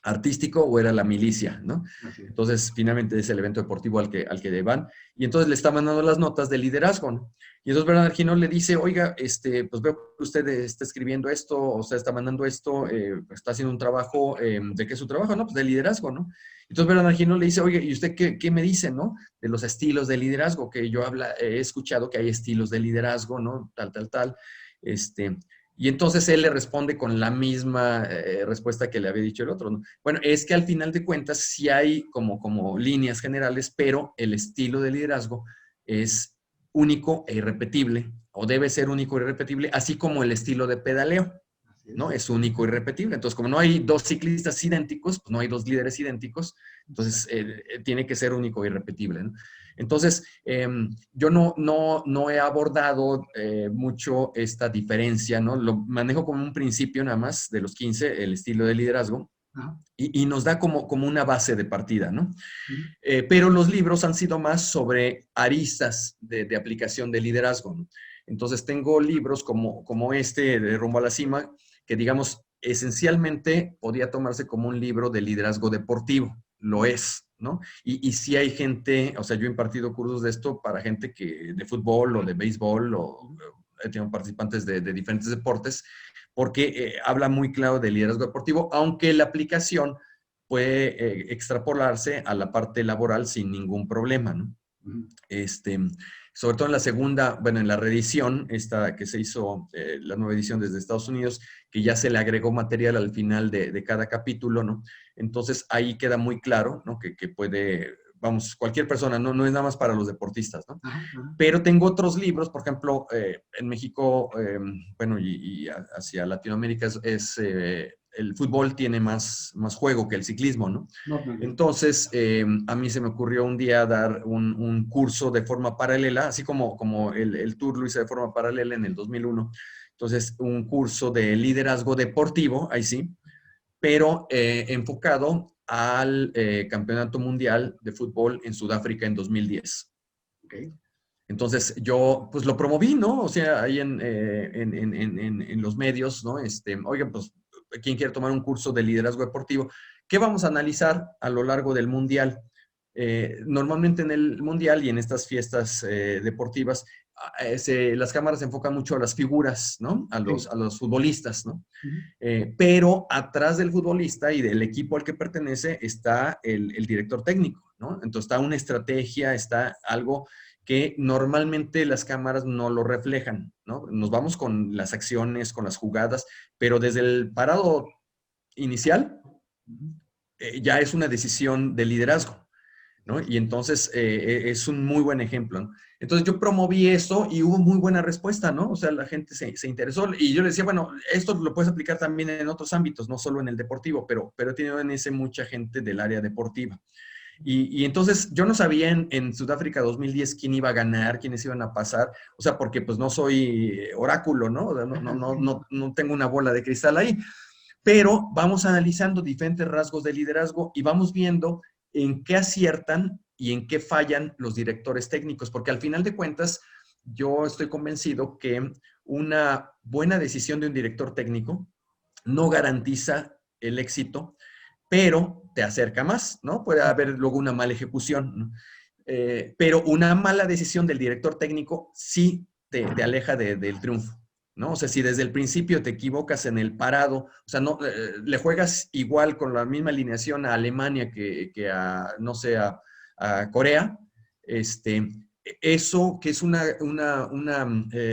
artístico o era la milicia, ¿no? Entonces, finalmente es el evento deportivo al que van. Y entonces le está mandando las notas de liderazgo, ¿no? Y entonces Bernard Hinault le dice, oiga, pues veo que usted está escribiendo esto, o sea, está mandando esto, está haciendo un trabajo, ¿de qué es su trabajo? No, pues de liderazgo, ¿no? Entonces Bernard Hinault le dice, oiga, ¿y usted qué me dice, no? De los estilos de liderazgo, que yo he escuchado que hay estilos de liderazgo, ¿no? Tal. Y entonces él le responde con la misma respuesta que le había dicho el otro, ¿no? Bueno, es que al final de cuentas sí hay como líneas generales, pero el estilo de liderazgo es único e irrepetible, o debe ser único e irrepetible, así como el estilo de pedaleo, ¿no? Es único e irrepetible. Entonces, como no hay dos ciclistas idénticos, pues no hay dos líderes idénticos, entonces tiene que ser único e irrepetible, ¿no? Entonces, yo no he abordado mucho esta diferencia, ¿no? Lo manejo como un principio nada más de los 15, el estilo de liderazgo, y nos da como una base de partida, ¿no? Pero los libros han sido más sobre aristas de aplicación de liderazgo, ¿no? Entonces, tengo libros como este de Rumbo a la Cima, que digamos, esencialmente podía tomarse como un libro de liderazgo deportivo, lo es, ¿no? Y sí hay gente, o sea, yo he impartido cursos de esto para gente de fútbol o de béisbol, o he tenido participantes de diferentes deportes, porque habla muy claro de liderazgo deportivo, aunque la aplicación puede extrapolarse a la parte laboral sin ningún problema, ¿no? Sobre todo en la segunda, bueno, en la reedición, esta que se hizo, la nueva edición desde Estados Unidos, que ya se le agregó material al final de cada capítulo, ¿no? Entonces ahí queda muy claro, ¿no? Que puede, vamos, cualquier persona, no es nada más para los deportistas, ¿no? Pero tengo otros libros, por ejemplo, en México, bueno, y hacia Latinoamérica el fútbol tiene más juego que el ciclismo, ¿no? Entonces, a mí se me ocurrió un día dar un curso de forma paralela, así como el tour lo hice de forma paralela en el 2001. Entonces, un curso de liderazgo deportivo, ahí sí, pero enfocado al Campeonato Mundial de Fútbol en Sudáfrica en 2010. Okay. Entonces yo pues lo promoví, ¿no? O sea, ahí en los medios, ¿no? Oigan, pues, ¿quién quiere tomar un curso de liderazgo deportivo? ¿Qué vamos a analizar a lo largo del Mundial? Normalmente en el Mundial y en estas fiestas deportivas, las cámaras se enfocan mucho a las figuras, ¿no? A los futbolistas, ¿no? Pero atrás del futbolista y del equipo al que pertenece está el director técnico, ¿no? Entonces está una estrategia, está algo que normalmente las cámaras no lo reflejan, ¿no? Nos vamos con las acciones, con las jugadas, pero desde el parado inicial ya es una decisión de liderazgo, ¿no? Y entonces es un muy buen ejemplo, ¿no? Entonces yo promoví eso y hubo muy buena respuesta, ¿no? O sea, la gente se interesó y yo le decía, bueno, esto lo puedes aplicar también en otros ámbitos, no solo en el deportivo, pero he tenido en ese mucha gente del área deportiva. Y entonces yo no sabía en Sudáfrica 2010 quién iba a ganar, quiénes iban a pasar, o sea, porque pues no soy oráculo, ¿no? No tengo una bola de cristal ahí. pero vamos analizando diferentes rasgos de liderazgo y vamos viendo en qué aciertan y en qué fallan los directores técnicos, porque al final de cuentas, yo estoy convencido que una buena decisión de un director técnico no garantiza el éxito, pero te acerca más, ¿no? Puede haber luego una mala ejecución, ¿no? Pero una mala decisión del director técnico sí te aleja del triunfo, ¿no? O sea, si desde el principio te equivocas en el parado, o sea, no, le juegas igual con la misma alineación a Alemania que a, no sé, a Corea, eso que es una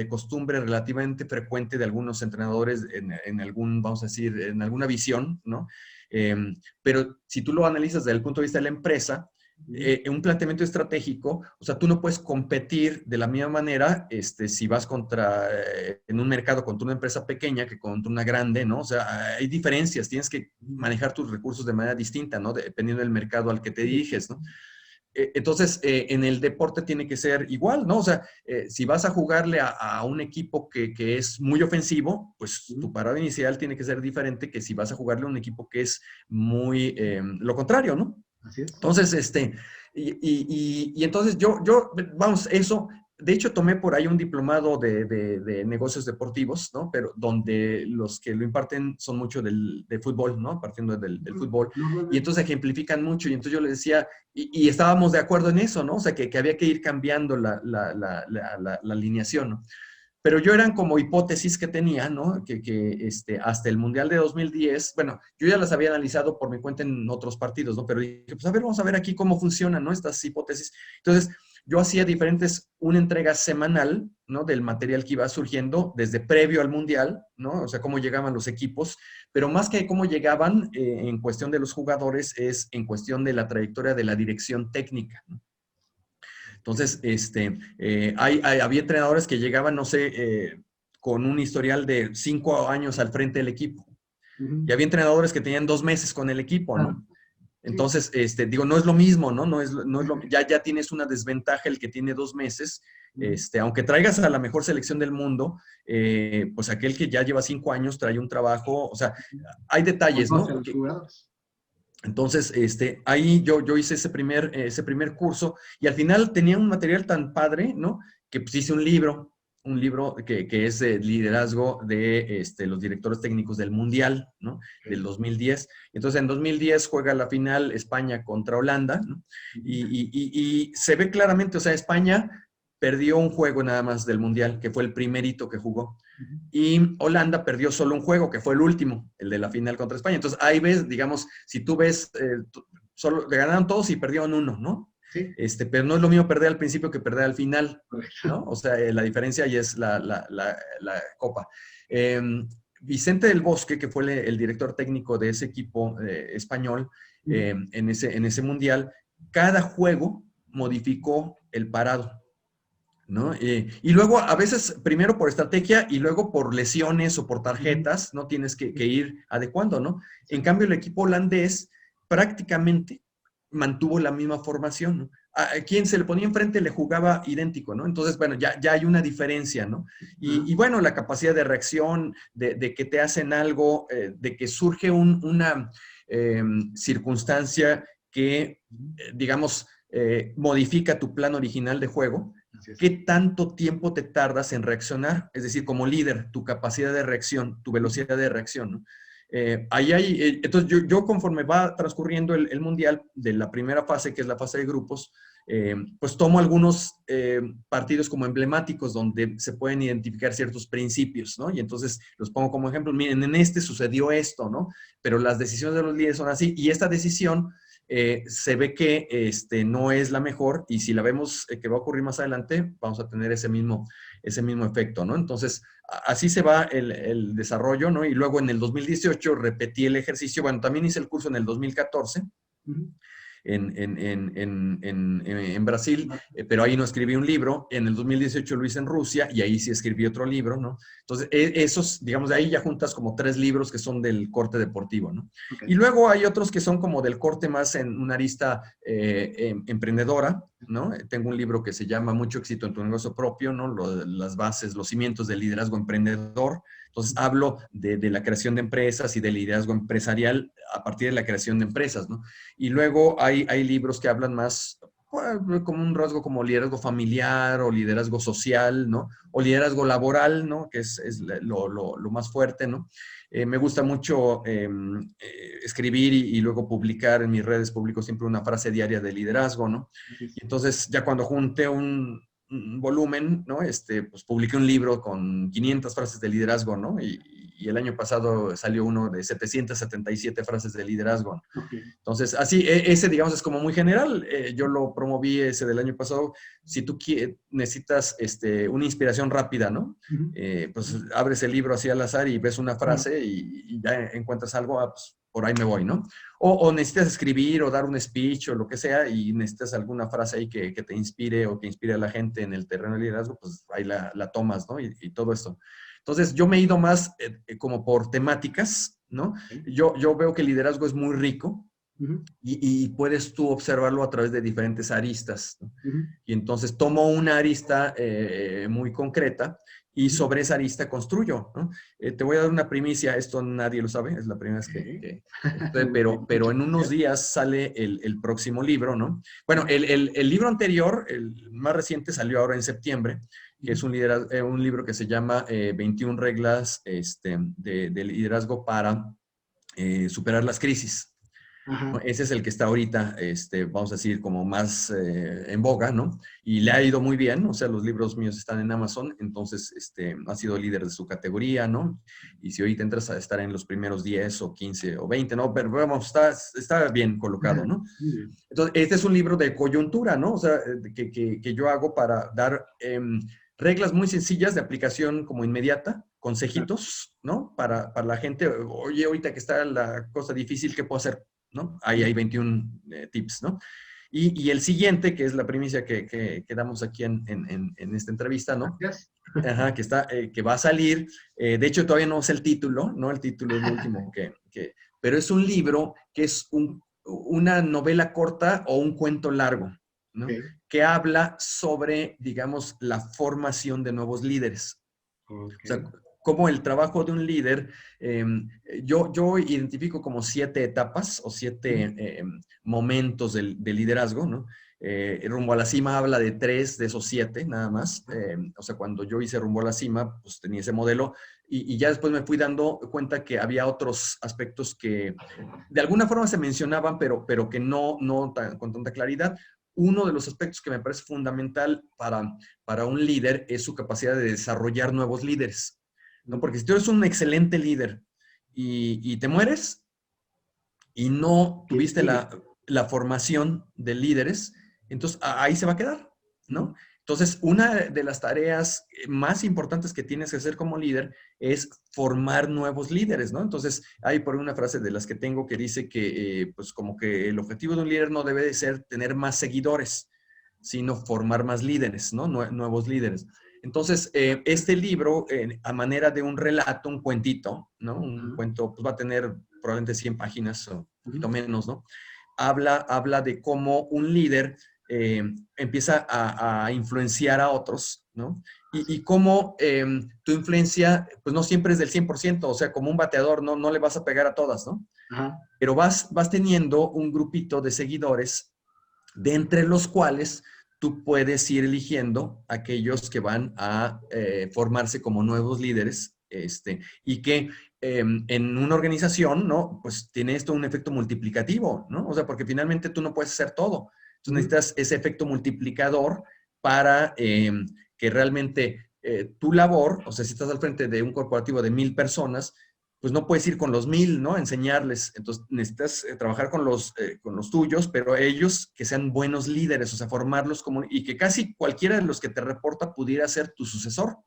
costumbre relativamente frecuente de algunos entrenadores en algún, vamos a decir, en alguna visión, ¿no? Pero si tú lo analizas desde el punto de vista de la empresa, un planteamiento estratégico, o sea, tú no puedes competir de la misma manera si vas en un mercado contra una empresa pequeña que contra una grande, ¿no? O sea, hay diferencias, tienes que manejar tus recursos de manera distinta, ¿no? Dependiendo del mercado al que te diriges, ¿no? Entonces, en el deporte tiene que ser igual, ¿no? O sea, si vas a jugarle a un equipo que es muy ofensivo, pues tu parada inicial tiene que ser diferente que si vas a jugarle a un equipo que es muy lo contrario, ¿no? Así es. Entonces, y entonces vamos, eso, de hecho tomé por ahí un diplomado de negocios deportivos, ¿no? Pero donde los que lo imparten son mucho de fútbol, ¿no? Partiendo del fútbol. Y entonces ejemplifican mucho. Y entonces yo les decía, y estábamos de acuerdo en eso, ¿no? O sea, que había que ir cambiando la alineación, ¿no? Pero yo eran como hipótesis que tenía, ¿no? Que hasta el Mundial de 2010, bueno, yo ya las había analizado por mi cuenta en otros partidos, ¿no? Pero dije, pues a ver, vamos a ver aquí cómo funcionan, ¿no? Estas hipótesis. Entonces, yo hacía una entrega semanal, ¿no? Del material que iba surgiendo desde previo al Mundial, ¿no? O sea, cómo llegaban los equipos, pero más que cómo llegaban en cuestión de los jugadores, es en cuestión de la trayectoria de la dirección técnica, ¿no? Entonces, había entrenadores que llegaban, no sé, con un historial de 5 años al frente del equipo. Y había entrenadores que tenían 2 meses con el equipo, ¿no? Entonces, digo, no es lo mismo, ¿no? Ya tienes una desventaja el que tiene 2 meses. Aunque traigas a la mejor selección del mundo, pues aquel que ya lleva 5 años trae un trabajo, o sea, hay detalles, ¿no? Entonces, ahí yo hice ese primer curso y al final tenía un material tan padre, ¿no? Que pues hice un libro que es liderazgo de los directores técnicos del Mundial, ¿no? Del 2010. Entonces, en 2010 juega la final España contra Holanda, ¿no? Y se ve claramente, o sea, España perdió un juego nada más del Mundial, que fue el primerito que jugó. Y Holanda perdió solo un juego, que fue el último, el de la final contra España. Entonces, ahí ves, digamos, si tú ves, solo le ganaron todos y perdieron uno, ¿no? Sí. Pero no es lo mismo perder al principio que perder al final, ¿no? O sea, la diferencia ahí es la copa. Vicente del Bosque, que fue el director técnico de ese equipo español en ese mundial, cada juego modificó el parado, ¿no? Y luego, a veces, primero por estrategia y luego por lesiones o por tarjetas, ¿no? Tienes que ir adecuando, ¿no? En cambio, el equipo holandés prácticamente mantuvo la misma formación, ¿no? A quien se le ponía enfrente le jugaba idéntico, ¿no? Entonces, bueno, ya hay una diferencia, ¿no? Y bueno, la capacidad de reacción, de que te hacen algo, de que surge una circunstancia que, digamos, modifica tu plan original de juego. ¿Qué tanto tiempo te tardas en reaccionar? Es decir, como líder, tu capacidad de reacción, tu velocidad de reacción, ¿no? Entonces, yo conforme va transcurriendo el Mundial de la primera fase, que es la fase de grupos, pues tomo algunos partidos como emblemáticos donde se pueden identificar ciertos principios, ¿no? Y entonces los pongo como ejemplo. Miren, en sucedió esto, ¿no? Pero las decisiones de los líderes son así, y esta decisión se ve que no es la mejor, y si la vemos que va a ocurrir más adelante, vamos a tener ese mismo efecto, ¿no? Entonces, así se va el desarrollo, ¿no? Y luego en el 2018 repetí el ejercicio. Bueno, también hice el curso en el 2014. En Brasil, pero ahí no escribí un libro. En el 2018 lo hice en Rusia y ahí sí escribí otro libro, ¿no? Entonces, esos, digamos, de ahí ya juntas como 3 libros que son del corte deportivo, ¿no? Okay. Y luego hay otros que son como del corte más en una arista emprendedora, ¿no? Tengo un libro que se llama Mucho éxito en tu negocio propio, ¿no? Las bases, los cimientos del liderazgo emprendedor. Entonces, hablo de la creación de empresas y del liderazgo empresarial a partir de la creación de empresas, ¿no? Y luego hay libros que hablan más como un rasgo como liderazgo familiar o liderazgo social, ¿no? O liderazgo laboral, ¿no? Que es lo más fuerte, ¿no? Me gusta mucho escribir y luego publicar en mis redes, publico siempre una frase diaria de liderazgo, ¿no? Y entonces ya cuando junté un volumen, ¿no? Pues publiqué un libro con 500 frases de liderazgo, ¿no? Y el año pasado salió uno de 777 frases de liderazgo. Okay. Entonces, así, ese, digamos, es como muy general. Yo lo promoví ese del año pasado. Si tú necesitas una inspiración rápida, ¿no? Pues abres el libro así al azar y ves una frase y ya encuentras algo, pues por ahí me voy, ¿no? O necesitas escribir o dar un speech o lo que sea y necesitas alguna frase ahí que te inspire o que inspire a la gente en el terreno del liderazgo, pues ahí la tomas, ¿no? Y todo esto. Entonces, yo me he ido más como por temáticas, ¿no? Yo veo que el liderazgo es muy rico. Y puedes tú observarlo a través de diferentes aristas, ¿no? Y entonces tomo una arista muy concreta y sobre esa arista construyo, ¿no? Te voy a dar una primicia, esto nadie lo sabe, es la primera vez que pero en unos días sale el próximo libro, ¿no? Bueno, el libro anterior, el más reciente, salió ahora en septiembre, que es un libro que se llama 21 reglas de liderazgo para superar las crisis. Ajá. Ese es el que está ahorita, vamos a decir, como más en boga, ¿no? Y le ha ido muy bien, o sea, los libros míos están en Amazon, entonces ha sido líder de su categoría, ¿no? Y si ahorita entras a estar en los primeros 10 o 15 o 20, ¿no? Pero vamos, está bien colocado, ¿no? Entonces, este es un libro de coyuntura, ¿no? O sea, que yo hago para dar reglas muy sencillas de aplicación como inmediata, consejitos, ¿no? Para la gente, oye, ahorita que está la cosa difícil, ¿qué puedo hacer? ¿No? Ahí hay 21 tips, ¿no? Y el siguiente, que es la primicia que damos aquí en esta entrevista, ¿no? Gracias. Ajá, que va a salir. De hecho, todavía no sé el título, ¿no? El título es lo último pero es un libro que es una novela corta o un cuento largo, ¿no? Okay. Que habla sobre, digamos, la formación de nuevos líderes. Okay. O sea, como el trabajo de un líder, yo identifico como 7 etapas o 7 momentos de liderazgo, ¿no? Rumbo a la Cima habla de 3 de esos 7, nada más. O sea, cuando yo hice Rumbo a la Cima, pues tenía ese modelo y ya después me fui dando cuenta que había otros aspectos que de alguna forma se mencionaban, pero que no con tanta claridad. Uno de los aspectos que me parece fundamental para un líder es su capacidad de desarrollar nuevos líderes, ¿no? Porque si tú eres un excelente líder y te mueres y no tuviste la formación de líderes, entonces ahí se va a quedar, ¿no? Entonces, una de las tareas más importantes que tienes que hacer como líder es formar nuevos líderes, ¿no? Entonces, hay por una frase de las que tengo que dice que, pues, como que el objetivo de un líder no debe de ser tener más seguidores, sino formar más líderes, ¿no? Nuevos líderes. Entonces, este libro, a manera de un relato, un cuentito, ¿no? Un cuento, pues va a tener probablemente 100 páginas o un poquito menos, ¿no? Habla de cómo un líder empieza a influenciar a otros, ¿no? Y cómo tu influencia, pues no siempre es del 100%, o sea, como un bateador, no le vas a pegar a todas, ¿no? Ajá. Pero vas teniendo un grupito de seguidores de entre los cuales tú puedes ir eligiendo aquellos que van a formarse como nuevos líderes y que en una organización, ¿no? Pues tiene esto un efecto multiplicativo, ¿no? O sea, porque finalmente tú no puedes hacer todo. Entonces necesitas ese efecto multiplicador para que realmente tu labor, o sea, si estás al frente de un corporativo de 1000 personas, pues no puedes ir con los 1000, ¿no? Enseñarles. Entonces necesitas trabajar con los tuyos, pero ellos que sean buenos líderes, o sea, formarlos como, y que casi cualquiera de los que te reporta pudiera ser tu sucesor.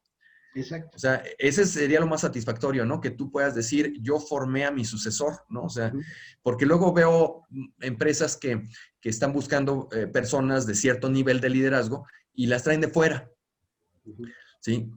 Exacto. O sea, ese sería lo más satisfactorio, ¿no? Que tú puedas decir, yo formé a mi sucesor, ¿no? O sea, porque luego veo empresas que están buscando personas de cierto nivel de liderazgo y las traen de fuera, ¿sí?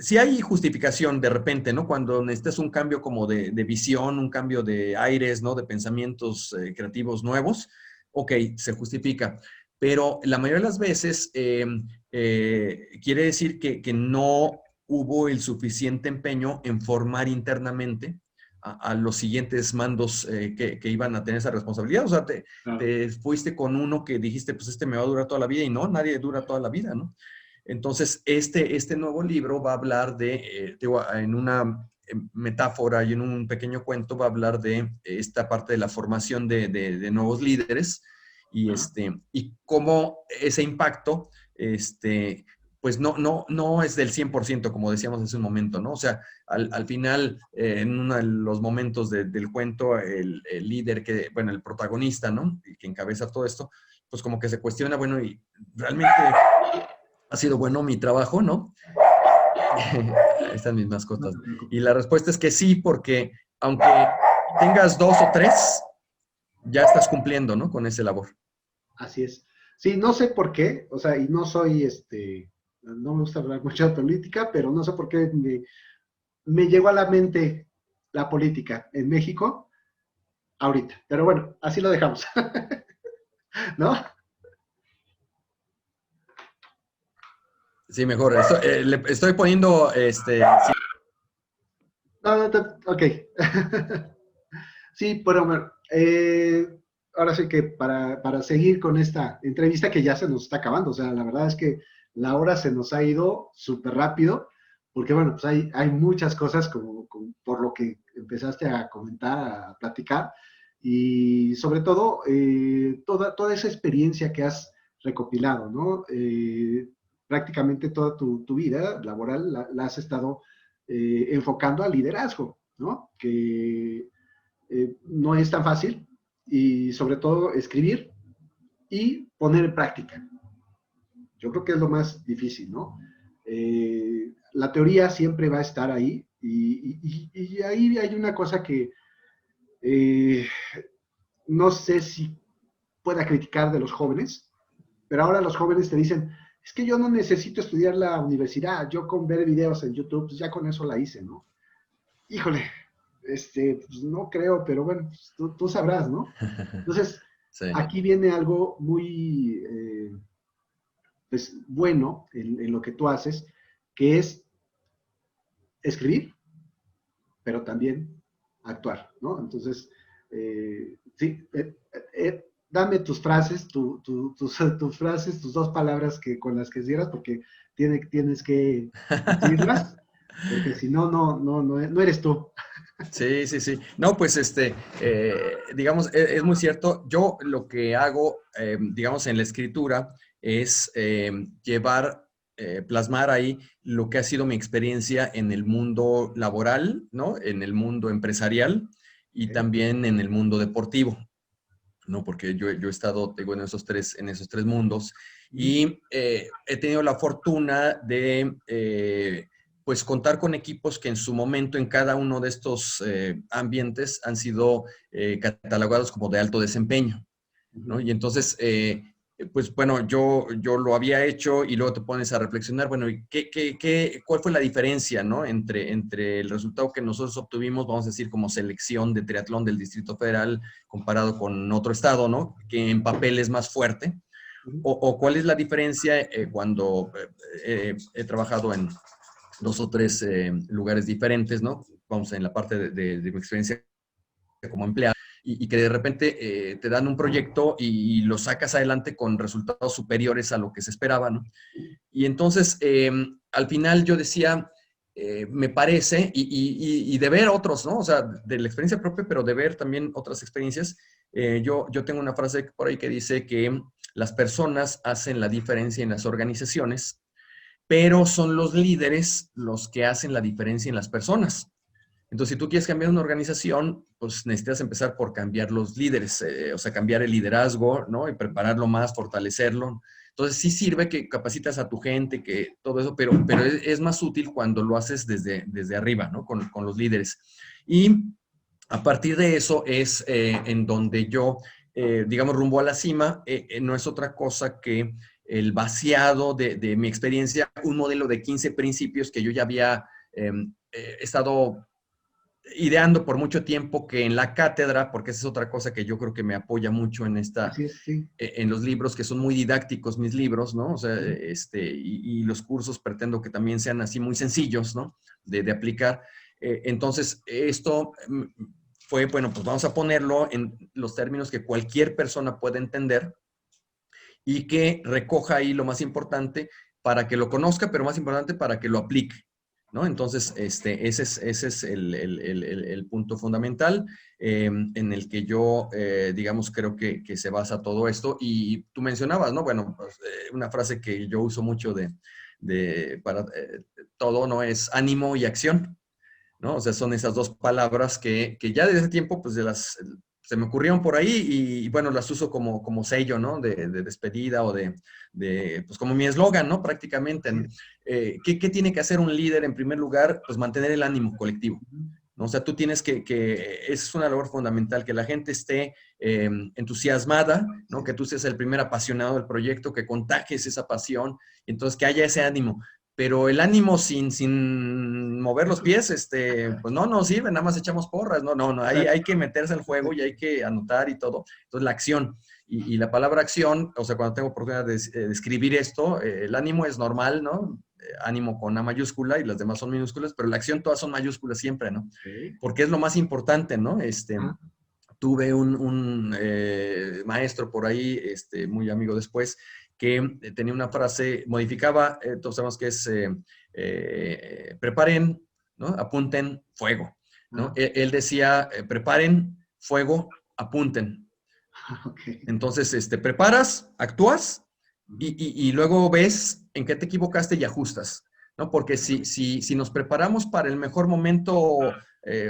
Sí hay justificación de repente, ¿no? Cuando necesitas un cambio como de visión, un cambio de aires, ¿no? De pensamientos creativos nuevos, ok, se justifica. pero la mayoría de las veces quiere decir que no hubo el suficiente empeño en formar internamente a los siguientes mandos que iban a tener esa responsabilidad. O sea, te fuiste con uno que dijiste, pues este me va a durar toda la vida, y no, nadie dura toda la vida, ¿no? Entonces, este nuevo libro va a hablar en una metáfora y en un pequeño cuento, va a hablar de esta parte de la formación de nuevos líderes y cómo ese impacto, pues no es del 100%, como decíamos hace un momento, ¿no? O sea, al final, en uno de los momentos del cuento, el líder bueno, el protagonista, ¿no? Que encabeza todo esto, pues como que se cuestiona, bueno, y realmente ha sido bueno mi trabajo, ¿no? Estas mis mascotas. Y la respuesta es que sí, porque aunque tengas 2 o 3, ya estás cumpliendo, ¿no? Con ese labor. Así es. Sí, no sé por qué, o sea, y no soy, no me gusta hablar mucho de política, pero no sé por qué me llegó a la mente la política en México ahorita. Pero bueno, así lo dejamos. ¿No? Sí, mejor. Le estoy poniendo, sí. No, ok. Sí, pero ahora sí que para seguir con esta entrevista que ya se nos está acabando, o sea, la verdad es que la hora se nos ha ido súper rápido, porque bueno, pues hay muchas cosas como por lo que empezaste a comentar, a platicar, y sobre todo toda esa experiencia que has recopilado, ¿no? Prácticamente toda tu vida laboral la has estado enfocando al liderazgo, ¿no? Que no es tan fácil y sobre todo escribir y poner en práctica. Yo creo que es lo más difícil, ¿no? La teoría siempre va a estar ahí y ahí hay una cosa que eh, no sé si pueda criticar de los jóvenes, pero ahora los jóvenes te dicen, es que yo no necesito estudiar la universidad, yo con ver videos en YouTube, pues ya con eso la hice, ¿no? Híjole, pues no creo, pero bueno, pues tú sabrás, ¿no? Entonces, Sí. aquí viene algo muy, pues, bueno en lo que tú haces, que es escribir, pero también actuar, ¿no? Entonces, sí, dame tus frases, tus frases, tus 2 palabras con las que cierras, porque tienes que decirlas, porque si no, no eres tú. Sí, sí, sí. No, pues digamos, muy cierto. Yo lo que hago, digamos, en la escritura es plasmar ahí lo que ha sido mi experiencia en el mundo laboral, ¿no? En el mundo empresarial y ¿Okay? también en el mundo deportivo, ¿no? Porque yo he estado, digo, en esos tres mundos y he tenido la fortuna de pues contar con equipos que en su momento en cada uno de estos ambientes han sido catalogados como de alto desempeño, ¿no? Y entonces, pues bueno, yo lo había hecho y luego te pones a reflexionar, bueno, ¿cuál fue la diferencia, ¿no? Entre el resultado que nosotros obtuvimos, vamos a decir, como selección de triatlón del Distrito Federal comparado con otro estado, ¿no? Que en papel es más fuerte. O cuál es la diferencia cuando he trabajado en 2 o 3 lugares diferentes, ¿no? Vamos, en la parte de mi experiencia como empleado, y que de repente te dan un proyecto y lo sacas adelante con resultados superiores a lo que se esperaba, ¿no? Y entonces, al final yo decía, me parece, y de ver otros, ¿no? O sea, de la experiencia propia, pero de ver también otras experiencias, yo tengo una frase por ahí que dice que las personas hacen la diferencia en las organizaciones, pero son los líderes los que hacen la diferencia en las personas. Entonces, si tú quieres cambiar una organización, pues necesitas empezar por cambiar los líderes, o sea, cambiar el liderazgo, ¿no? Y prepararlo más, fortalecerlo. Entonces, sí sirve que capacitas a tu gente, que todo eso, pero es más útil cuando lo haces desde arriba, ¿no? Con los líderes. Y a partir de eso es en donde yo, digamos, rumbo a la cima, no es otra cosa que el vaciado de mi experiencia, un modelo de 15 principios que yo ya había estado ideando por mucho tiempo que en la cátedra, porque esa es otra cosa que yo creo que me apoya mucho en Así es, sí. en los libros, que son muy didácticos mis libros, ¿no? O sea, y los cursos pretendo que también sean así muy sencillos, ¿no? De aplicar. Entonces, esto fue, bueno, pues vamos a ponerlo en los términos que cualquier persona pueda entender y que recoja ahí lo más importante para que lo conozca, pero más importante para que lo aplique, ¿no? Entonces, ese es el punto fundamental en el que yo, digamos, creo que se basa todo esto. Y tú mencionabas, ¿no? Bueno, pues, una frase que yo uso mucho para todo, ¿no? Es ánimo y acción, ¿no? O sea, son esas dos palabras que ya desde ese tiempo, pues, se me ocurrieron por ahí y bueno, las uso como sello, ¿no? De despedida o pues como mi eslogan, ¿no? Prácticamente. ¿Qué tiene que hacer un líder en primer lugar? Pues mantener el ánimo colectivo, ¿no? O sea, tú tienes es una labor fundamental, que la gente esté entusiasmada, ¿no? Que tú seas el primer apasionado del proyecto, que contagies esa pasión, entonces que haya ese ánimo. Pero el ánimo sin mover los pies, pues no sirve, nada más echamos porras, no, hay que meterse al juego y hay que anotar y todo. Entonces, la acción. Y la palabra acción, o sea, cuando tengo oportunidad de escribir esto, el ánimo es normal, ¿no? Ánimo con A mayúscula y las demás son minúsculas, pero la acción todas son mayúsculas siempre, ¿no? Okay. Porque es lo más importante, ¿no? Tuve un maestro por ahí, muy amigo después, que tenía una frase, modificaba, todos sabemos que es preparen, ¿no? Apunten, fuego, ¿no? Él decía, preparen, fuego, apunten. Okay. Entonces, preparas, actúas y luego ves en qué te equivocaste y ajustas, ¿no? Porque si nos preparamos para el mejor momento,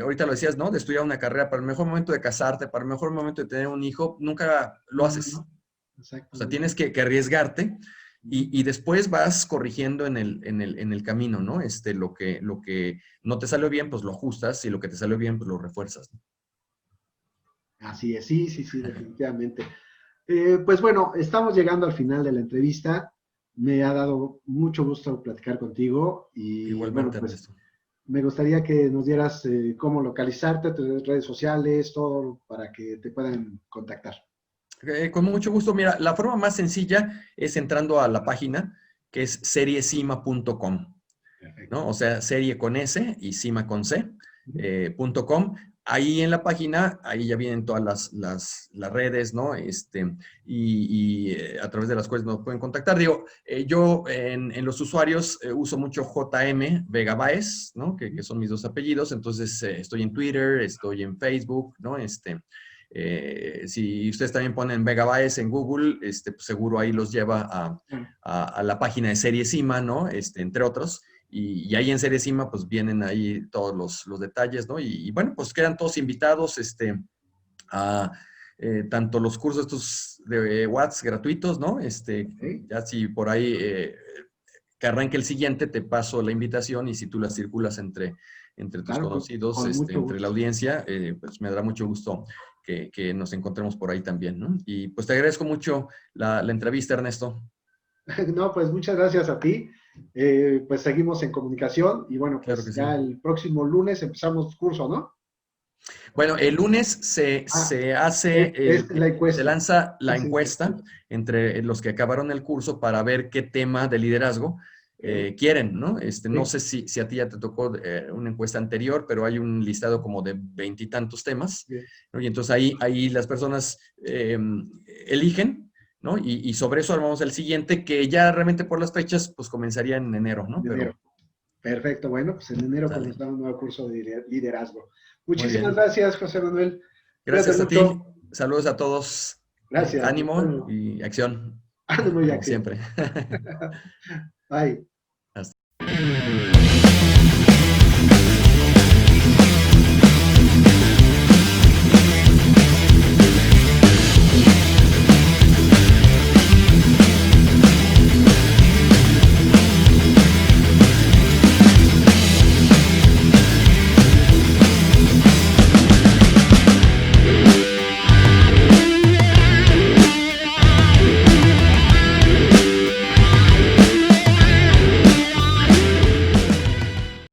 ahorita lo decías, ¿no? De estudiar una carrera, para el mejor momento de casarte, para el mejor momento de tener un hijo, nunca lo haces. O sea, tienes que arriesgarte y después vas corrigiendo en el camino, ¿no? Lo que no te salió bien, pues lo ajustas y lo que te salió bien, pues lo refuerzas, ¿no? Así es, sí, definitivamente. Pues bueno, estamos llegando al final de la entrevista. Me ha dado mucho gusto platicar contigo y bueno, Igualmente, pues Ernesto. me gustaría que nos dieras cómo localizarte, tus redes sociales, todo para que te puedan contactar. Con mucho gusto. Mira, la forma más sencilla es entrando a la página que es seriesima.com, ¿no? O sea, serie con S y cima con C, .com. Ahí en la página, ahí ya vienen todas las redes, ¿no? A través de las cuales nos pueden contactar. Digo, yo en los usuarios uso mucho JM Vega Baez, ¿no? Que son mis dos apellidos. Entonces, estoy en Twitter, estoy en Facebook, ¿no? Si ustedes también ponen Vega Baez en Google, pues seguro ahí los lleva a la página de Seriesima, ¿no? Entre otros. Y ahí en Seriesima, pues vienen ahí todos los detalles, ¿no? Y bueno, pues quedan todos invitados, a tanto los cursos estos de Watts gratuitos, ¿no? Ya si por ahí que arranque el siguiente, te paso la invitación y si tú la circulas entre tus Claro, conocidos, con mucho entre la gusto. audiencia, pues me dará mucho gusto que nos encontremos por ahí también, ¿no? Y pues te agradezco mucho la entrevista, Ernesto. No, pues muchas gracias a ti. Pues seguimos en comunicación y bueno, Claro que pues sí. ya el próximo lunes empezamos curso, ¿no? Bueno, el lunes se hace, Es la se encuesta. lanza la Es encuesta encuesta. entre los que acabaron el curso para ver qué tema de liderazgo Okay. quieren, ¿no? No Sí. sé si a ti ya te tocó una encuesta anterior, pero hay un listado como de 20 y tantos temas, Bien. ¿no? Y entonces ahí las personas eligen, ¿no? Y sobre eso armamos el siguiente, que ya realmente por las fechas, pues comenzaría en enero, ¿no? En enero. Pero, Perfecto. Bueno, pues en enero dale. comenzamos un nuevo curso de liderazgo. Muy Muchísimas bien. gracias, José Manuel. Cuídate Gracias a ti. mucho. Saludos a todos. Gracias. Ánimo y acción, Ánimo y como acción. siempre. Bye. Hasta